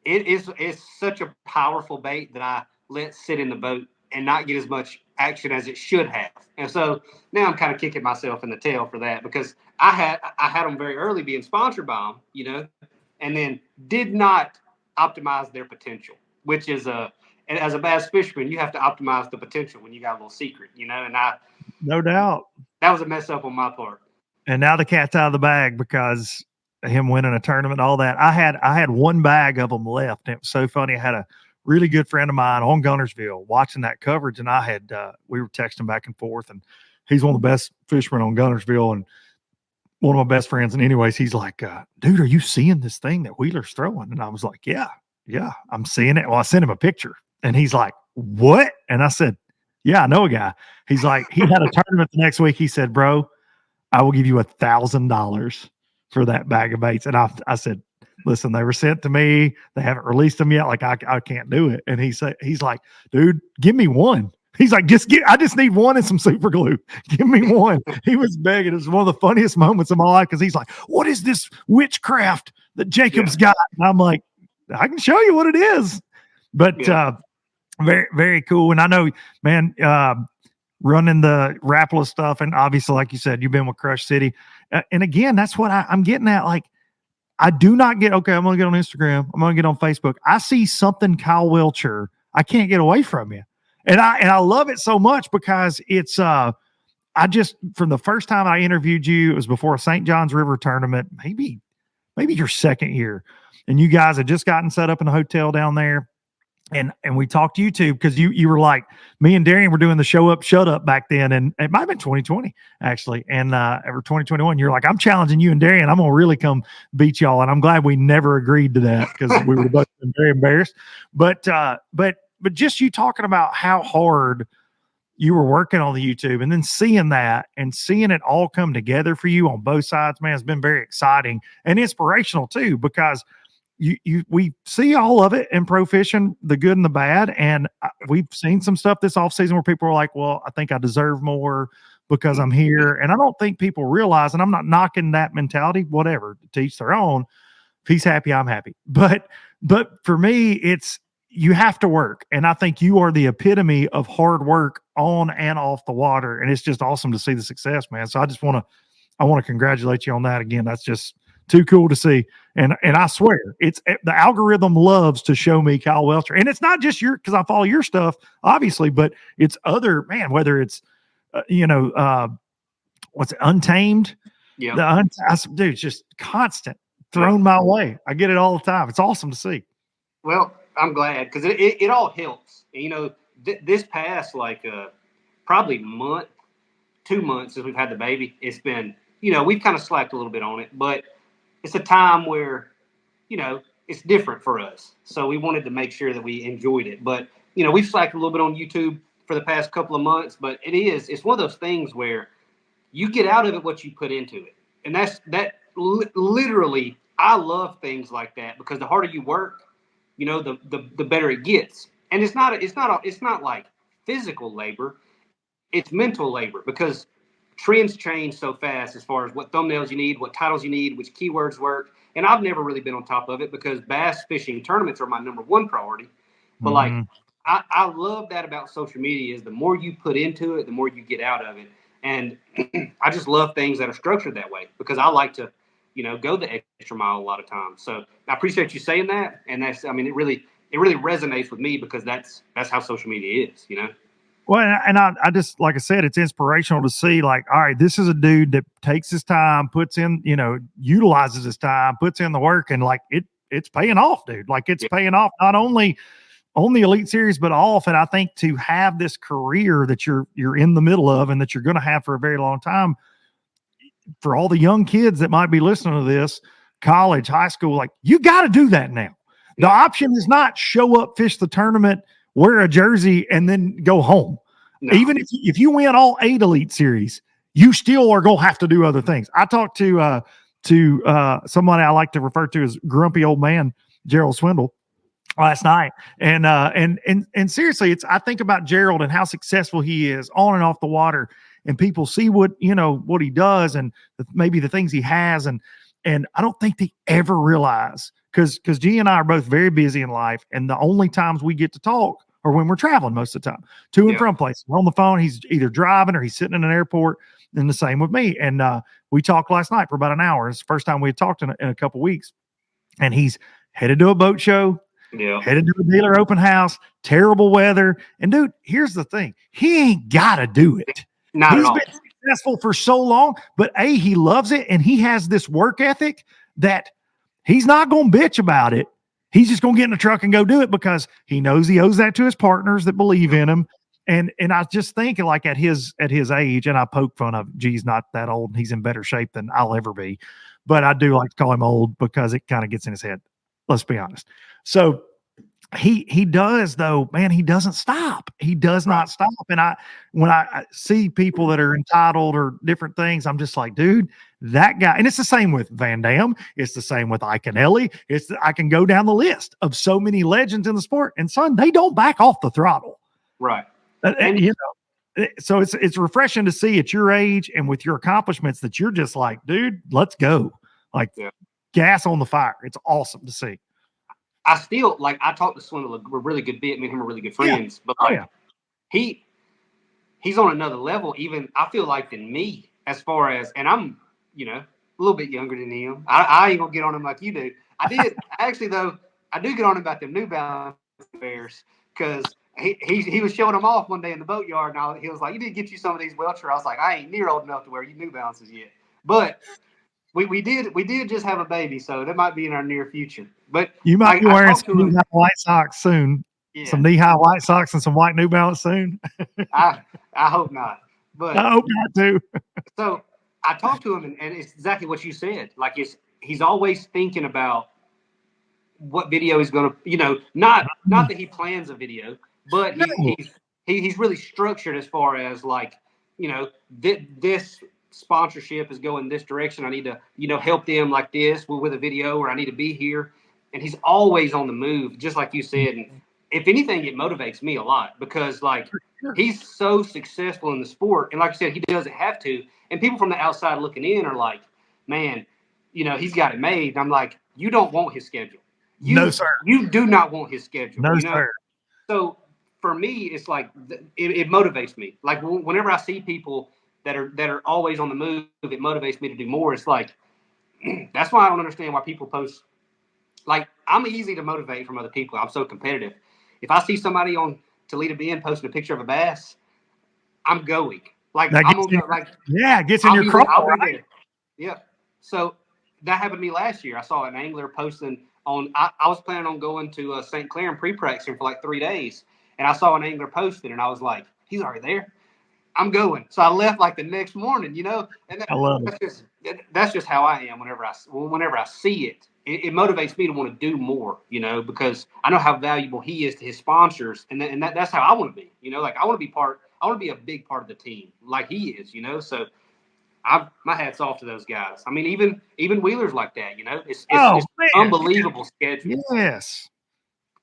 it's such a powerful bait that I let sit in the boat and not get as much action as it should have. And so now I'm kind of kicking myself in the tail for that, because I had them very early being sponsored by them, you know, and then did not optimize their potential, which is and as a bass fisherman, you have to optimize the potential when you got a little secret, you know, and no doubt that was a mess up on my part. And now the cat's out of the bag because of him winning a tournament and all that. I had one bag of them left. And it was so funny. I had a really good friend of mine on Gunnersville watching that coverage, and we were texting back and forth, and he's one of the best fishermen on Gunnersville and one of my best friends. And anyways, he's like, dude, are you seeing this thing that Wheeler's throwing? And I was like, yeah, I'm seeing it. Well, I sent him a picture, and he's like, what? And I said, yeah, I know a guy. He's like, he had a tournament the next week. He said, bro, I will give you $1,000 for that bag of baits. And I said, listen, they were sent to me. They haven't released them yet. Like I can't do it. And he's like, dude, give me one. He's like, I just need one and some super glue. Give me one. He was begging. It was one of the funniest moments of my life because he's like, what is this witchcraft that Jacob's got? And I'm like, I can show you what it is. But very, very cool. And I know, man, running the Rapala stuff, and obviously, like you said, you've been with Crush City. And again, that's what I'm getting at. Like, I do not get, okay, I'm going to get on Instagram. I'm going to get on Facebook. I see something Kyle Welcher. I can't get away from you. And I love it so much because it's, I just, from the first time I interviewed you, it was before a St. John's River tournament, maybe your second year. And you guys had just gotten set up in a hotel down there. And we talked YouTube because you were like, me and Darian were doing the show up, shut up back then. And it might have been 2020 actually. And over 2021, you're like, I'm challenging you and Darian. I'm going to really come beat y'all. And I'm glad we never agreed to that because we were both very embarrassed. But just you talking about how hard you were working on the YouTube and then seeing that and seeing it all come together for you on both sides, man, has been very exciting and inspirational too, because we see all of it in pro fishing, the good and the bad. And we've seen some stuff this off season where people are like, well, I think I deserve more because I'm here. And I don't think people realize, and I'm not knocking that mentality, whatever, to each their own. If he's happy, I'm happy. But for me, it's, you have to work. And I think you are the epitome of hard work on and off the water. And it's just awesome to see the success, man. So I want to congratulate you on that again. That's just too cool to see. And I swear it's the algorithm loves to show me Kyle Welcher. And it's not just because I follow your stuff, obviously, but it's other, man, whether it's, what's it, Untamed? Yeah. Dude, it's just constant thrown my way. I get it all the time. It's awesome to see. Well, I'm glad because it all helps. This past probably 2 months since we've had the baby, it's been, we've kind of slacked a little bit on it, but it's a time where, it's different for us. So we wanted to make sure that we enjoyed it. But, we've slacked a little bit on YouTube for the past couple of months, but it's one of those things where you get out of it what you put into it. And literally, I love things like that because the harder you work, the better it gets. And it's not like physical labor. It's mental labor because trends change so fast as far as what thumbnails you need, what titles you need, which keywords work. And I've never really been on top of it because bass fishing tournaments are my number one priority. But I love that about social media is the more you put into it, the more you get out of it. And I just love things that are structured that way because I like to, go the extra mile a lot of times. So I appreciate you saying that. And it really resonates with me because that's how social media is, Well, and I just, like I said, it's inspirational to see like, all right, this is a dude that takes his time, puts in, utilizes his time, puts in the work, and like it's paying off, dude. Like it's paying off not only on the Elite Series, but off. And I think to have this career that you're in the middle of and that you're going to have for a very long time, for all the young kids that might be listening to this, college, high school, like you got to do that now. The option is not show up, fish the tournament, wear a jersey, and then go home. No. Even if you win all 8 Elite Series, you still are going to have to do other things. I talked to somebody I like to refer to as grumpy old man, Gerald Swindle, last night. And seriously, I think about Gerald and how successful he is on and off the water, and people see what he does and maybe the things he has. And I don't think they ever realize, because G and I are both very busy in life, and the only times we get to talk are when we're traveling most of the time, to and from places. We're on the phone. He's either driving or he's sitting in an airport, and the same with me. And we talked last night for about an hour. It's the first time we had talked in a couple of weeks. And he's headed to a boat show, headed to a dealer open house, terrible weather. And dude, here's the thing. He ain't got to do it. He's been successful for so long, but he loves it. And he has this work ethic that he's not going to bitch about it. He's just going to get in the truck and go do it because he knows he owes that to his partners that believe in him. And I just think like at his age, and I poke fun of, G's not that old and he's in better shape than I'll ever be. But I do like to call him old because it kind of gets in his head. Let's be honest. So he does though, man, he doesn't stop. He does not stop. And when I see people that are entitled or different things, I'm just like, dude, that guy, and it's the same with Van Dam. It's the same with Iconelli. I can go down the list of so many legends in the sport, and son, they don't back off the throttle. Right. And you know, so it's refreshing to see at your age and with your accomplishments that you're just like, dude, let's go. Like gas on the fire. It's awesome to see. I still I talked to Swindle a really good bit. Me and him are really good friends, but he's on another level. Even I feel like than me as far as, and I'm, you know, a little bit younger than him. I ain't gonna get on him like you do. I did actually though. I do get on him about them New Balance bears because he was showing them off one day in the boatyard, and he was like, "You need to get you some of these Welcher." I was like, "I ain't near old enough to wear you New Balances yet," but we did just have a baby, so that might be in our near future. But you might be wearing some knee-high white socks soon. Yeah. Some knee-high white socks and some white New Balance soon. I hope not. But I hope not too. So I talked to him, and it's exactly what you said. Like he's always thinking about what video he's going to, you know, not that he plans a video, but he's really structured as far as like, you know, this sponsorship is going this direction. I need to, you know, help them like this with a video, or I need to be here. And he's always on the move, just like you said. And if anything, it motivates me a lot because like he's so successful in the sport. And like you said, he doesn't have to. And people from the outside looking in are like, man, you know, he's got it made. And I'm like, you don't want his schedule. No, sir. You do not want his schedule. No, you know? Sir. So for me, it's like it motivates me. Like whenever I see people that are always on the move, it motivates me to do more. It's like that's why I don't understand why people post. Like I'm easy to motivate from other people. I'm so competitive. If I see somebody on Toledo Bend posting a picture of a bass, I'm going. Like gets in your crop. Right? Yeah. So that happened to me last year. I saw an angler posting on. I was planning on going to St. Clair and pre-practicing for like 3 days, and I saw an angler posting, and I was like, "He's already there. I'm going." So I left like the next morning, you know. And I love it. That's just how I am. Whenever I see it, it motivates me to want to do more, you know, because I know how valuable he is to his sponsors, and that's how I want to be, you know. Like I want to be a big part of the team, like he is, you know. So my hat's off to those guys. I mean, even Wheelers like that, you know. It's unbelievable schedule. Yes.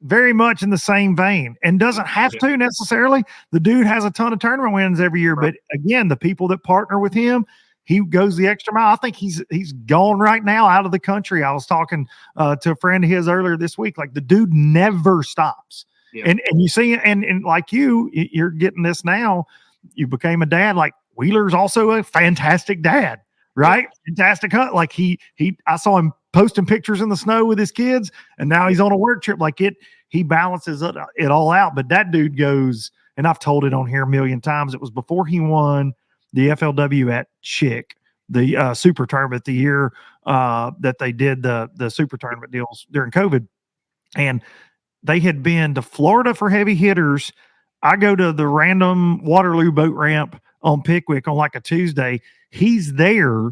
Very much in the same vein, and doesn't have to necessarily. The dude has a ton of tournament wins every year, but again, the people that partner with him, he goes the extra mile. I think he's gone right now out of the country. I was talking to a friend of his earlier this week. Like the dude never stops. Yeah. And you see, and like you're getting this now. You became a dad. Like Wheeler's also a fantastic dad, right? Yeah. Fantastic hunt. Like I saw him posting pictures in the snow with his kids, and now he's on a work trip. Like he balances it all out. But that dude goes, and I've told it on here a million times. It was before he won the FLW at Chick, the super tournament, the year that they did the super tournament deals during COVID. And they had been to Florida for heavy hitters. I go to the random Waterloo boat ramp on Pickwick on like a Tuesday. He's there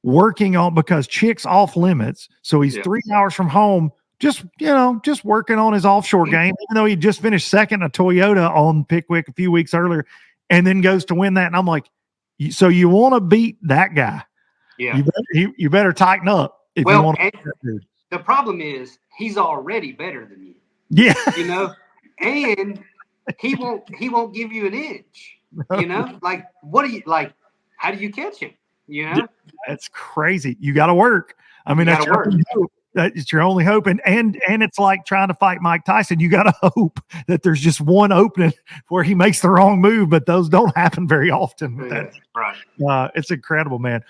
working on, because Chick's off limits. So he's 3 hours from home, just working on his offshore game, even though he just finished second a Toyota on Pickwick a few weeks earlier, and then goes to win that. And I'm like, so you want to beat that guy? Yeah. You better tighten up if you want to beat that dude. The problem is he's already better than you. Yeah. You know, and he won't give you an inch. You know, like how do you catch him? You know, that's crazy. You got to work. I mean, that's your only hope. It's your only hope. And it's like trying to fight Mike Tyson. You got to hope that there's just one opening where he makes the wrong move, but those don't happen very often. Right. It's incredible, man.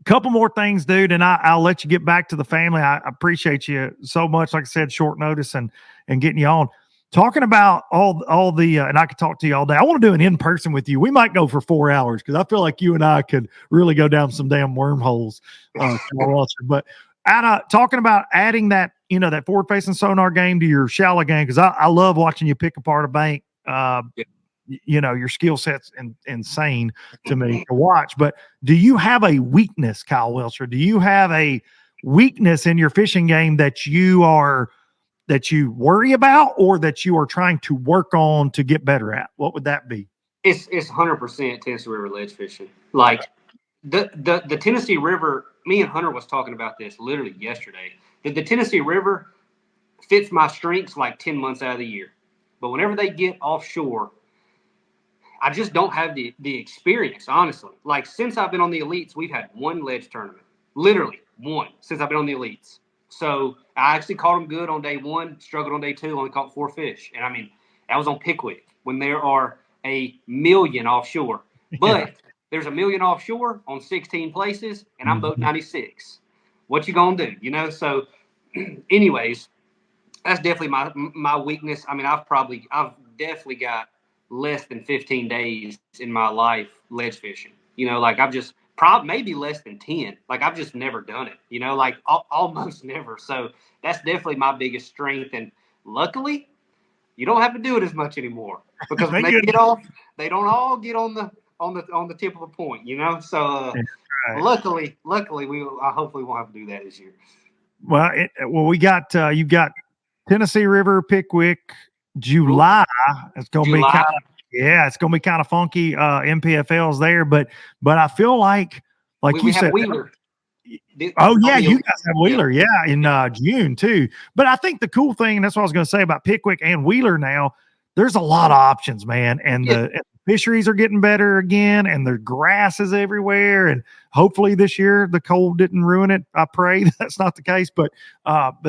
Couple more things, dude, and I'll let you get back to the family. I appreciate you so much. Like I said, short notice and getting you on. Talking about all the, and I could talk to you all day. I want to do an in-person with you. We might go for 4 hours because I feel like you and I could really go down some damn wormholes. But talking about adding that, that forward-facing sonar game to your shallow game, because I love watching you pick apart a bank. Your skill set's insane to me to watch. But do you have a weakness, Kyle Welcher? Do you have a weakness in your fishing game that you worry about, or that you are trying to work on to get better at? What would that be? It's 100% Tennessee River ledge fishing. Like The Tennessee River, me and Hunter was talking about this literally yesterday. The Tennessee River fits my strengths like 10 months out of the year. But whenever they get offshore, I just don't have the experience, honestly. Like, since I've been on the Elites, we've had one ledge tournament. Literally one since I've been on the Elites. So I actually caught them good on day one, struggled on day two, only caught 4 fish. And I mean, that was on Pickwick when there are a million offshore. But there's a million offshore on 16 places, and I'm boat 96. What you gonna do? You know? So anyways, that's definitely my weakness. I mean, I've definitely got less than 15 days in my life ledge fishing. You know, like I've just maybe less than 10. Like I've just never done it. You know, like almost never. So that's definitely my biggest strength. And luckily, you don't have to do it as much anymore because when they get off, they don't all get on the tip of a point. You know, so luckily, I hopefully won't have to do that this year. Well, we got you've got Tennessee River, Pickwick, July. It's going to be it's going to be kind of funky. NPFL's there, but I feel like you said, Wheeler. You guys have Wheeler, in June too. But I think the cool thing, and that's what I was going to say about Pickwick and Wheeler now, there's a lot of options, man. And the fisheries are getting better again, and the grass is everywhere. And hopefully this year the cold didn't ruin it. I pray that's not the case. But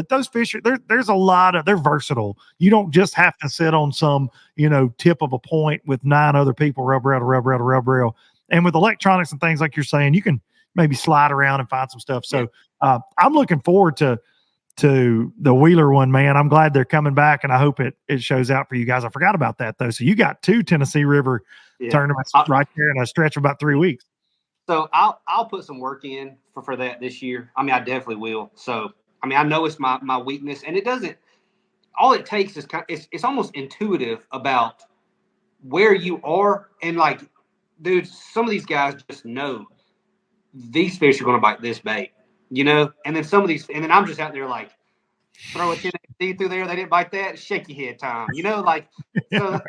those fish, there's a lot of, they're versatile. You don't just have to sit on some, tip of a point with 9 other people, rub rail. And with electronics and things like you're saying, you can maybe slide around and find some stuff. So I'm looking forward to the Wheeler one, man. I'm glad they're coming back, and I hope it shows out for you guys. I forgot about that though. So you got 2 Tennessee River tournaments right there in a stretch of about 3 weeks. So I'll put some work in for that this year. I mean, I definitely will. So I mean, I know it's my weakness, and it doesn't. All it takes is it's almost intuitive about where you are, and like, dude, some of these guys just know these fish are going to bite this bait, and then some of these, and then I'm just out there like, throw a 10 through there. They didn't bite that. Shake your head time, like, so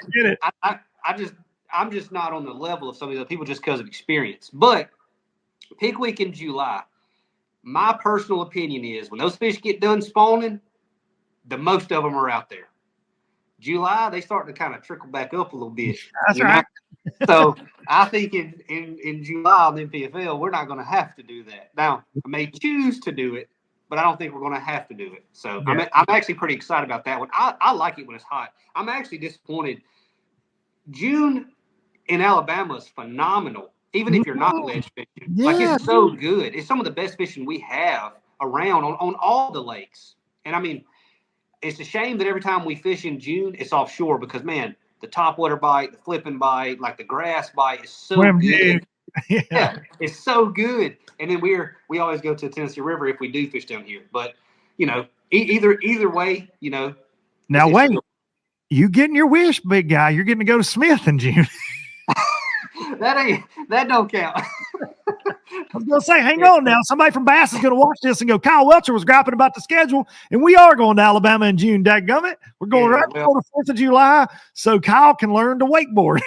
I'm just not on the level of some of the people just because of experience. But Pickwick in July, my personal opinion is when those fish get done spawning, the most of them are out there. July, they start to kind of trickle back up a little bit. That's right. So I think in July on the NPFL, we're not going to have to do that. Now, I may choose to do it, but I don't think we're going to have to do it. So I'm actually pretty excited about that one. I like it when it's hot. I'm actually disappointed. June in Alabama is phenomenal, even if you're not ledge fishing. Like, it's so good. It's some of the best fishing we have around on all the lakes. And I mean, it's a shame that every time we fish in June, it's offshore because, man, the topwater bite, the flipping bite, like the grass bite is so good. Yeah, it's so good. And then we always go to the Tennessee River if we do fish down here. But, either way, Now, wait, you getting your wish, big guy. You're getting to go to Smith in June. That don't count. I was going to say, hang on now. Somebody from Bass is going to watch this and go, Kyle Welcher was griping about the schedule, and we are going to Alabama in June, dadgummit. We're going before the 4th of July so Kyle can learn to wakeboard.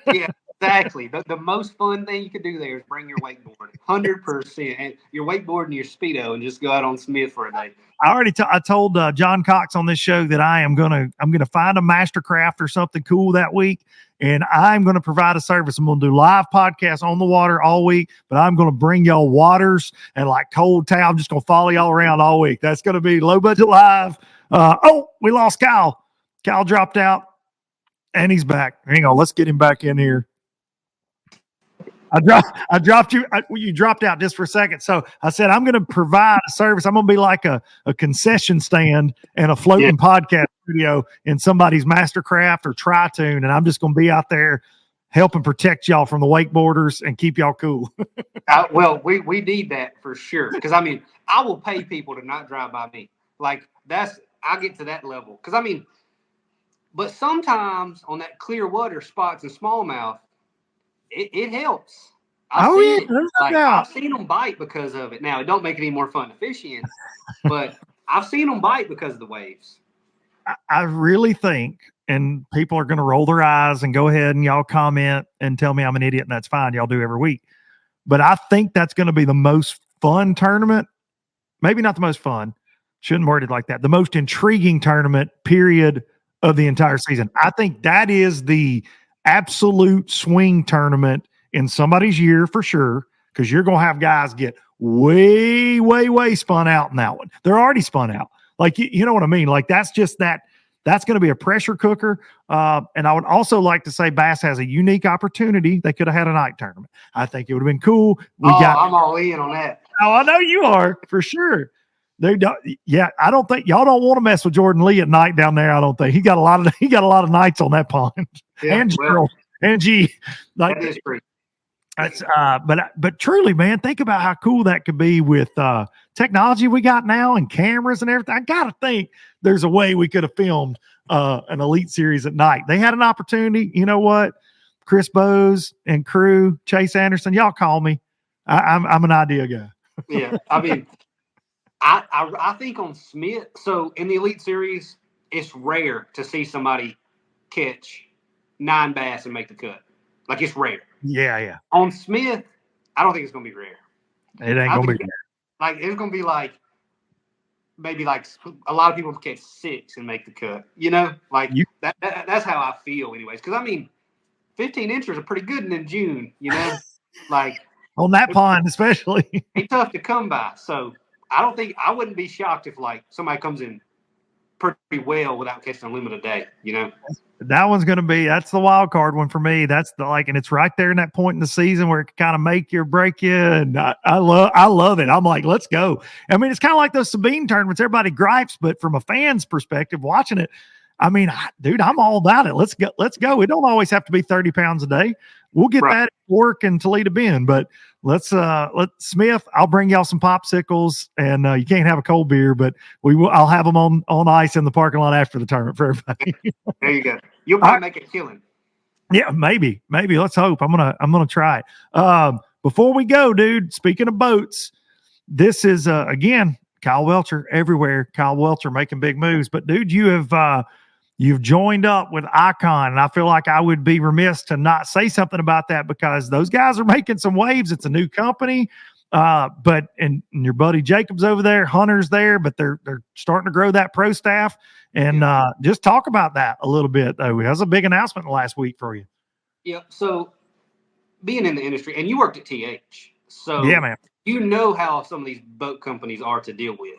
Yeah, exactly. The most fun thing you could do there is bring your wakeboard, 100%, and your wakeboard and your Speedo, and just go out on Smith for a day. I told John Cox on this show that I'm gonna find a mastercraft or something cool that week, and I'm gonna provide a service. I'm gonna do live podcasts on the water all week, but I'm gonna bring y'all waters and like cold towel. I'm just gonna follow y'all around all week. That's gonna be low budget live. We lost Kyle. Kyle dropped out, and he's back. Hang on, let's get him back in here. I dropped you. You dropped out just for a second. So I said, I'm going to provide a service. I'm going to be like a concession stand and a floating podcast studio in somebody's mastercraft or tri-tune. And I'm just going to be out there helping protect y'all from the wakeboarders and keep y'all cool. Well, we need that for sure. Because, I mean, I will pay people to not drive by me. Like, I get to that level. Because, I mean, but sometimes on that clear water spots and smallmouth, it helps. I've seen them bite because of it. Now, it don't make it any more fun to fish in, but I've seen them bite because of the waves. I really think, and people are going to roll their eyes and go ahead and y'all comment and tell me I'm an idiot, and that's fine. Y'all do every week. but I think that's going to be the most fun tournament. Maybe not the most fun. Shouldn't word it like that. The most intriguing tournament period of the entire season. I think that is the absolute swing tournament in somebody's year for sure, because you're going to have guys get way, way, way spun out in that one. They're already spun out. Like, you know what I mean? Like, that's going to be a pressure cooker. And I would also like to say Bass has a unique opportunity. They could have had a night tournament. I think it would have been cool. I'm all in on that. Oh, I know you are for sure. They don't. Yeah, I don't think y'all don't want to mess with Jordan Lee at night down there. I don't think he got a lot of nights on that pond. Yeah, and Gerald and G. Like, that is true. That's but truly, man, think about how cool that could be with technology we got now and cameras and everything. I gotta think there's a way we could have filmed an Elite Series at night. They had an opportunity. You know what? Chris Bowes and crew, Chase Anderson, y'all call me. I'm an idea guy. Yeah, I mean, I think on Smith. So in the Elite Series, it's rare to see somebody catch 9 bass and make the cut. Like, it's rare. Yeah. On Smith, I don't think it's gonna be rare. It ain't gonna be rare. Like, it's gonna be like maybe like a lot of people catch 6 and make the cut. You know, like that's how I feel, anyways. Because I mean, 15 inches are pretty good in June. You know, like. On that pond, especially. It's tough to come by. So I wouldn't be shocked if like somebody comes in pretty well without catching a limit a day, you know? That's the wild card one for me. That's and it's right there in that point in the season where it can kind of make you or break you. And I love it. I'm like, let's go. I mean, it's kind of like those Sabine tournaments. Everybody gripes, but from a fan's perspective, watching it, I mean, dude, I'm all about it. Let's go. It don't always have to be 30 pounds a day. We'll get that at work in Toledo Bend, but let Smith, I'll bring y'all some popsicles, and you can't have a cold beer, but I'll have them on ice in the parking lot after the tournament for everybody. There you go. You'll probably make a killing. Yeah, maybe. Let's hope. I'm gonna try it. Before we go, dude, speaking of boats, this is again, Kyle Welcher everywhere. Kyle Welcher making big moves. But dude, you've joined up with Icon, and I feel like I would be remiss to not say something about that, because those guys are making some waves. It's a new company, and your buddy Jacob's over there, Hunter's there, but they're starting to grow that pro staff. And just talk about that a little bit, though. That was a big announcement last week for you. Yeah. So being in the industry, and you worked at TH, so yeah, man, you know how some of these boat companies are to deal with.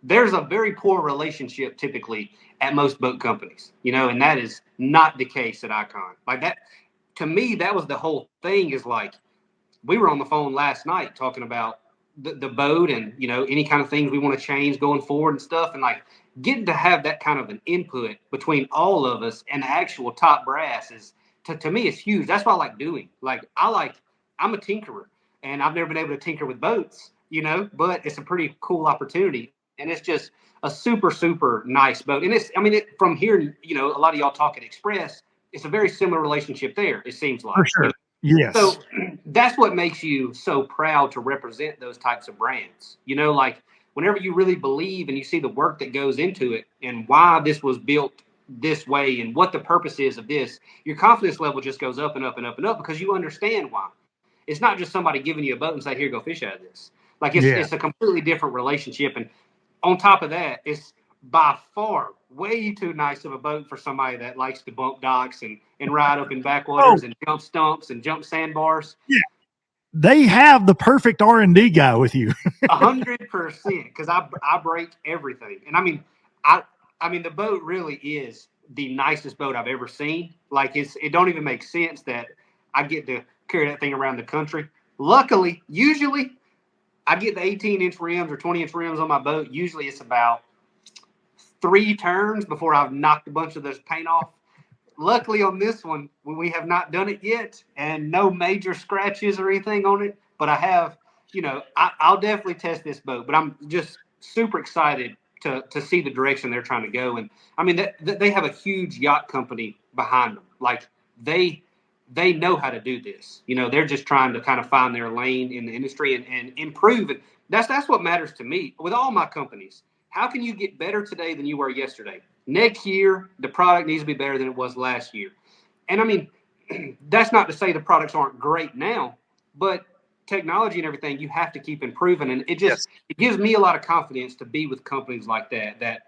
There's a very poor relationship typically at most boat companies, you know, and that is not the case at Icon. Like, that, to me, that was the whole thing. Is like, we were on the phone last night talking about the boat and, you know, any kind of things we want to change going forward and stuff. And like, getting to have that kind of an input between all of us and the actual top brass is, to me, it's huge. That's what I like doing. Like, I'm a tinkerer, and I've never been able to tinker with boats, you know, but it's a pretty cool opportunity. And it's just a super, super nice boat. And from here, you know, a lot of y'all talk at Express, it's a very similar relationship there, it seems like. For sure. Yes. So that's what makes you so proud to represent those types of brands. You know, like, whenever you really believe and you see the work that goes into it and why this was built this way and what the purpose is of this, your confidence level just goes up and up and up and up, because you understand why. It's not just somebody giving you a boat and say, here, go fish out of this. Like, it's a completely different relationship. And on top of that, it's by far way too nice of a boat for somebody that likes to bump docks and ride up in backwaters and jump stumps and jump sandbars. Yeah. They have the perfect R&D guy with you. 100%, because I break everything. And I mean, the boat really is the nicest boat I've ever seen. Like, it don't even make sense that I get to carry that thing around the country. Luckily, usually I get the 18-inch rims or 20-inch rims on my boat. Usually it's about 3 turns before I've knocked a bunch of this paint off. Luckily on this one, we have not done it yet, and no major scratches or anything on it. But I have, you know, I'll definitely test this boat. But I'm just super excited to see the direction they're trying to go. And, I mean, they have a huge yacht company behind them. Like, they know how to do this. You know, they're just trying to kind of find their lane in the industry and improve it. That's what matters to me with all my companies. How can you get better today than you were yesterday? Next year, the product needs to be better than it was last year. And I mean, that's not to say the products aren't great now, but technology and everything, you have to keep improving. And it just, it gives me a lot of confidence to be with companies like that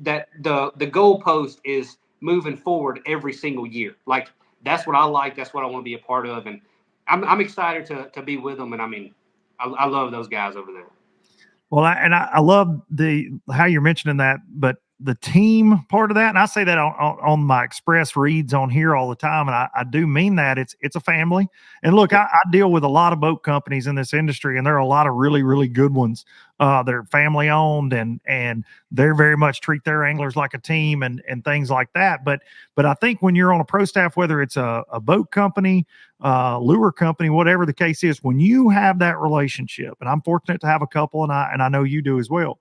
the goalpost is moving forward every single year. Like, that's what I like. That's what I want to be a part of. And I'm excited to be with them. And I mean, I love those guys over there. Well, I love how you're mentioning that, but the team part of that, and I say that on my express reads on here all the time, and I do mean that. It's a family. And look, I deal with a lot of boat companies in this industry, and there are a lot of really, really good ones. They're family owned, and they're very much treat their anglers like a team and things like that. But I think when you're on a pro staff, whether it's a boat company, lure company, whatever the case is, when you have that relationship, and I'm fortunate to have a couple, and I know you do as well,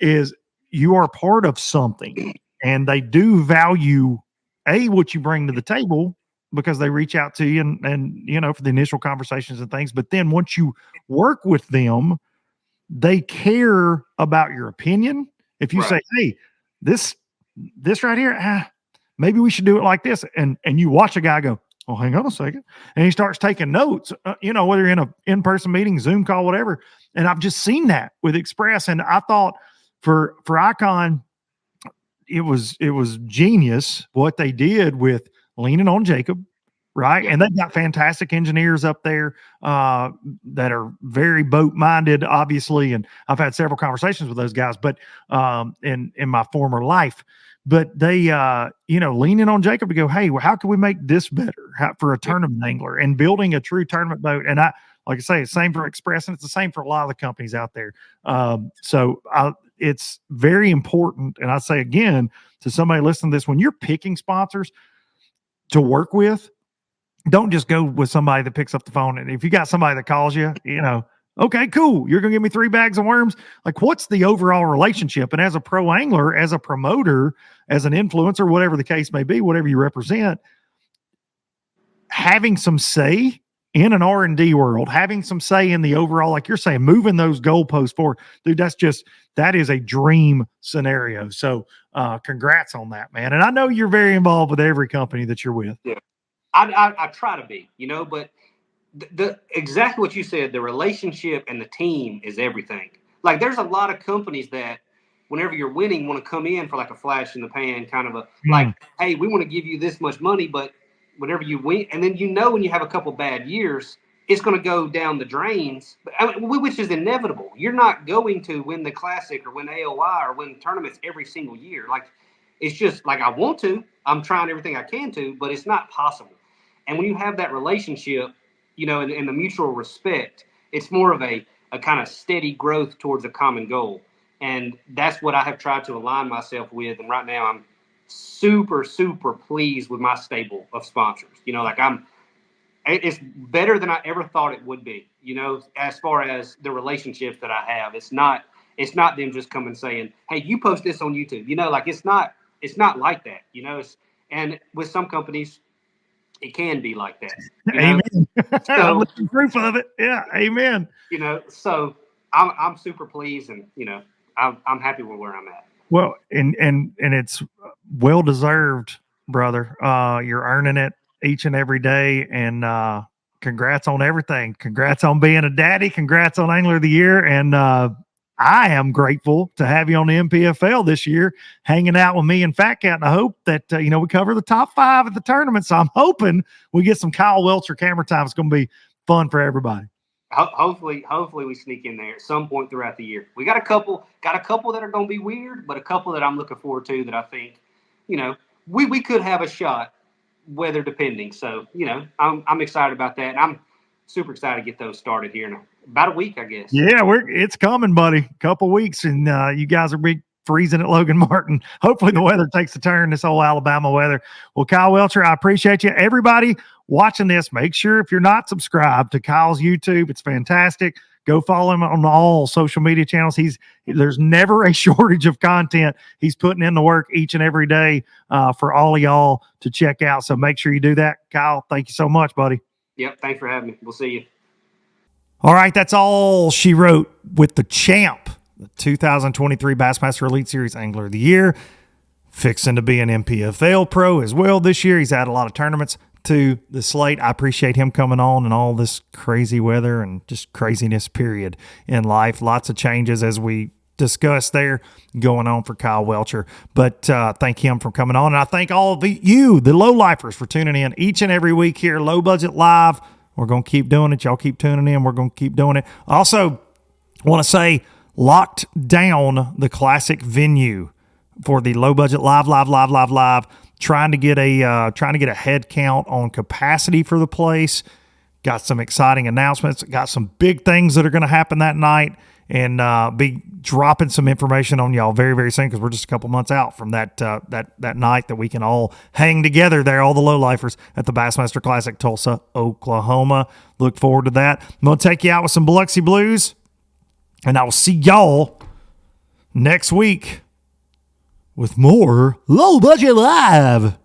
is you are part of something, and they do value what you bring to the table, because they reach out to you and for the initial conversations and things. But then once you work with them, they care about your opinion. If you say, hey, this right here, maybe we should do it like this. And you watch a guy go, oh, hang on a second. And he starts taking notes, whether in an in-person meeting, Zoom call, whatever. And I've just seen that with Express. And I thought for Icon, it was genius what they did with leaning on Jacob. Right. Yeah. And they've got fantastic engineers up there that are very boat minded, obviously. And I've had several conversations with those guys, but in my former life, but they, leaning on Jacob to go, hey, well, how can we make this better for a tournament angler and building a true tournament boat? And like I say, it's the same for Express, and it's the same for a lot of the companies out there. It's very important. And I say again to somebody listening to this, when you're picking sponsors to work with, don't just go with somebody that picks up the phone. And if you got somebody that calls you, okay, cool, you're going to give me 3 bags of worms. Like, what's the overall relationship? And as a pro angler, as a promoter, as an influencer, whatever the case may be, whatever you represent, having some say in an R&D world, having some say in the overall, like you're saying, moving those goalposts forward, dude, that is a dream scenario. So congrats on that, man. And I know you're very involved with every company that you're with. Yeah. I try to be, but the exactly what you said, the relationship and the team is everything. Like, there's a lot of companies that whenever you're winning want to come in for like a flash in the pan, kind of like, hey, we want to give you this much money, but whenever you win, and then when you have a couple bad years, it's going to go down the drains, which is inevitable. You're not going to win the Classic or win AOY or win tournaments every single year. Like, it's just like, I want to. I'm trying everything I can to, but it's not possible. And when you have that relationship, and the mutual respect, it's more of a kind of steady growth towards a common goal. And that's what I have tried to align myself with. And right now I'm super, super pleased with my stable of sponsors. It's better than I ever thought it would be, as far as the relationships that I have. It's not them just coming saying, hey, you post this on YouTube, it's not like that, and with some companies, it can be like that. Amen. So, I'm proof of it. Yeah. Amen. So I'm super pleased, and, I'm happy with where I'm at. Well, and it's well deserved, brother. You're earning it each and every day. And congrats on everything. Congrats on being a daddy. Congrats on Angler of the Year. And I am grateful to have you on the NPFL this year, hanging out with me and Fat Cat. And I hope that, we cover the top 5 at the tournament. So I'm hoping we get some Kyle Welcher camera time. It's going to be fun for everybody. Hopefully we sneak in there at some point throughout the year. We got a couple that are going to be weird, but a couple that I'm looking forward to that I think, we could have a shot, weather depending. So, I'm excited about that. And I'm super excited to get those started here in about a week, I guess. Yeah, it's coming, buddy. Couple weeks, and you guys will be freezing at Logan Martin. Hopefully the weather takes a turn, this whole Alabama weather. Well, Kyle Welcher, I appreciate you. Everybody watching this, make sure if you're not subscribed to Kyle's YouTube, it's fantastic. Go follow him on all social media channels. There's never a shortage of content. He's putting in the work each and every day for all of y'all to check out. So make sure you do that. Kyle, thank you so much, buddy. Yep, thanks for having me. We'll see you. All right, that's all she wrote with the champ, the 2023 Bassmaster Elite Series Angler of the Year, fixing to be an NPFL pro as well this year. He's had a lot of tournaments. to the slate. I appreciate him coming on and all this crazy weather and just craziness period in life. Lots of changes as we discussed there going on for Kyle Welcher. But thank him for coming on. And I thank all of you, the low-lifers, for tuning in each and every week here, Low Budget Live. We're going to keep doing it. Y'all keep tuning in. We're going to keep doing it. Also, want to say, locked down the classic venue for the Low Budget Live. Trying to get a head count on capacity for the place. Got some exciting announcements. Got some big things that are going to happen that night, and be dropping some information on y'all very, very soon, because we're just a couple months out from that night that we can all hang together there, all the low-lifers at the Bassmaster Classic, Tulsa, Oklahoma. Look forward to that. I'm going to take you out with some Biloxi Blues, and I will see y'all next week with more Low Budget Live.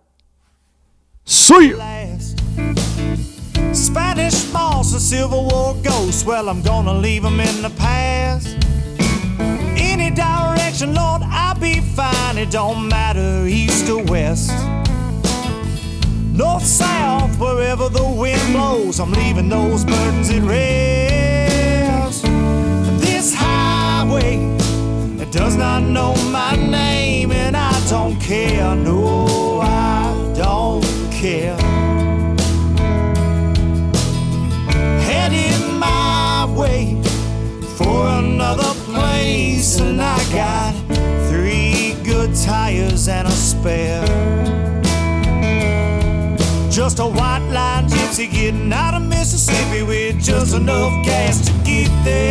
See ya. Spanish moss and Civil War ghosts, well, I'm gonna leave them in the past. Any direction, Lord, I'll be fine. It don't matter east or west. North, south, wherever the wind blows, I'm leaving those burdens at rest. This highway, it does not know my name, and I don't care, no, I don't care. Heading my way for another place, and I got 3 good tires and a spare. Just a white line gypsy getting out of Mississippi with just enough gas to get there.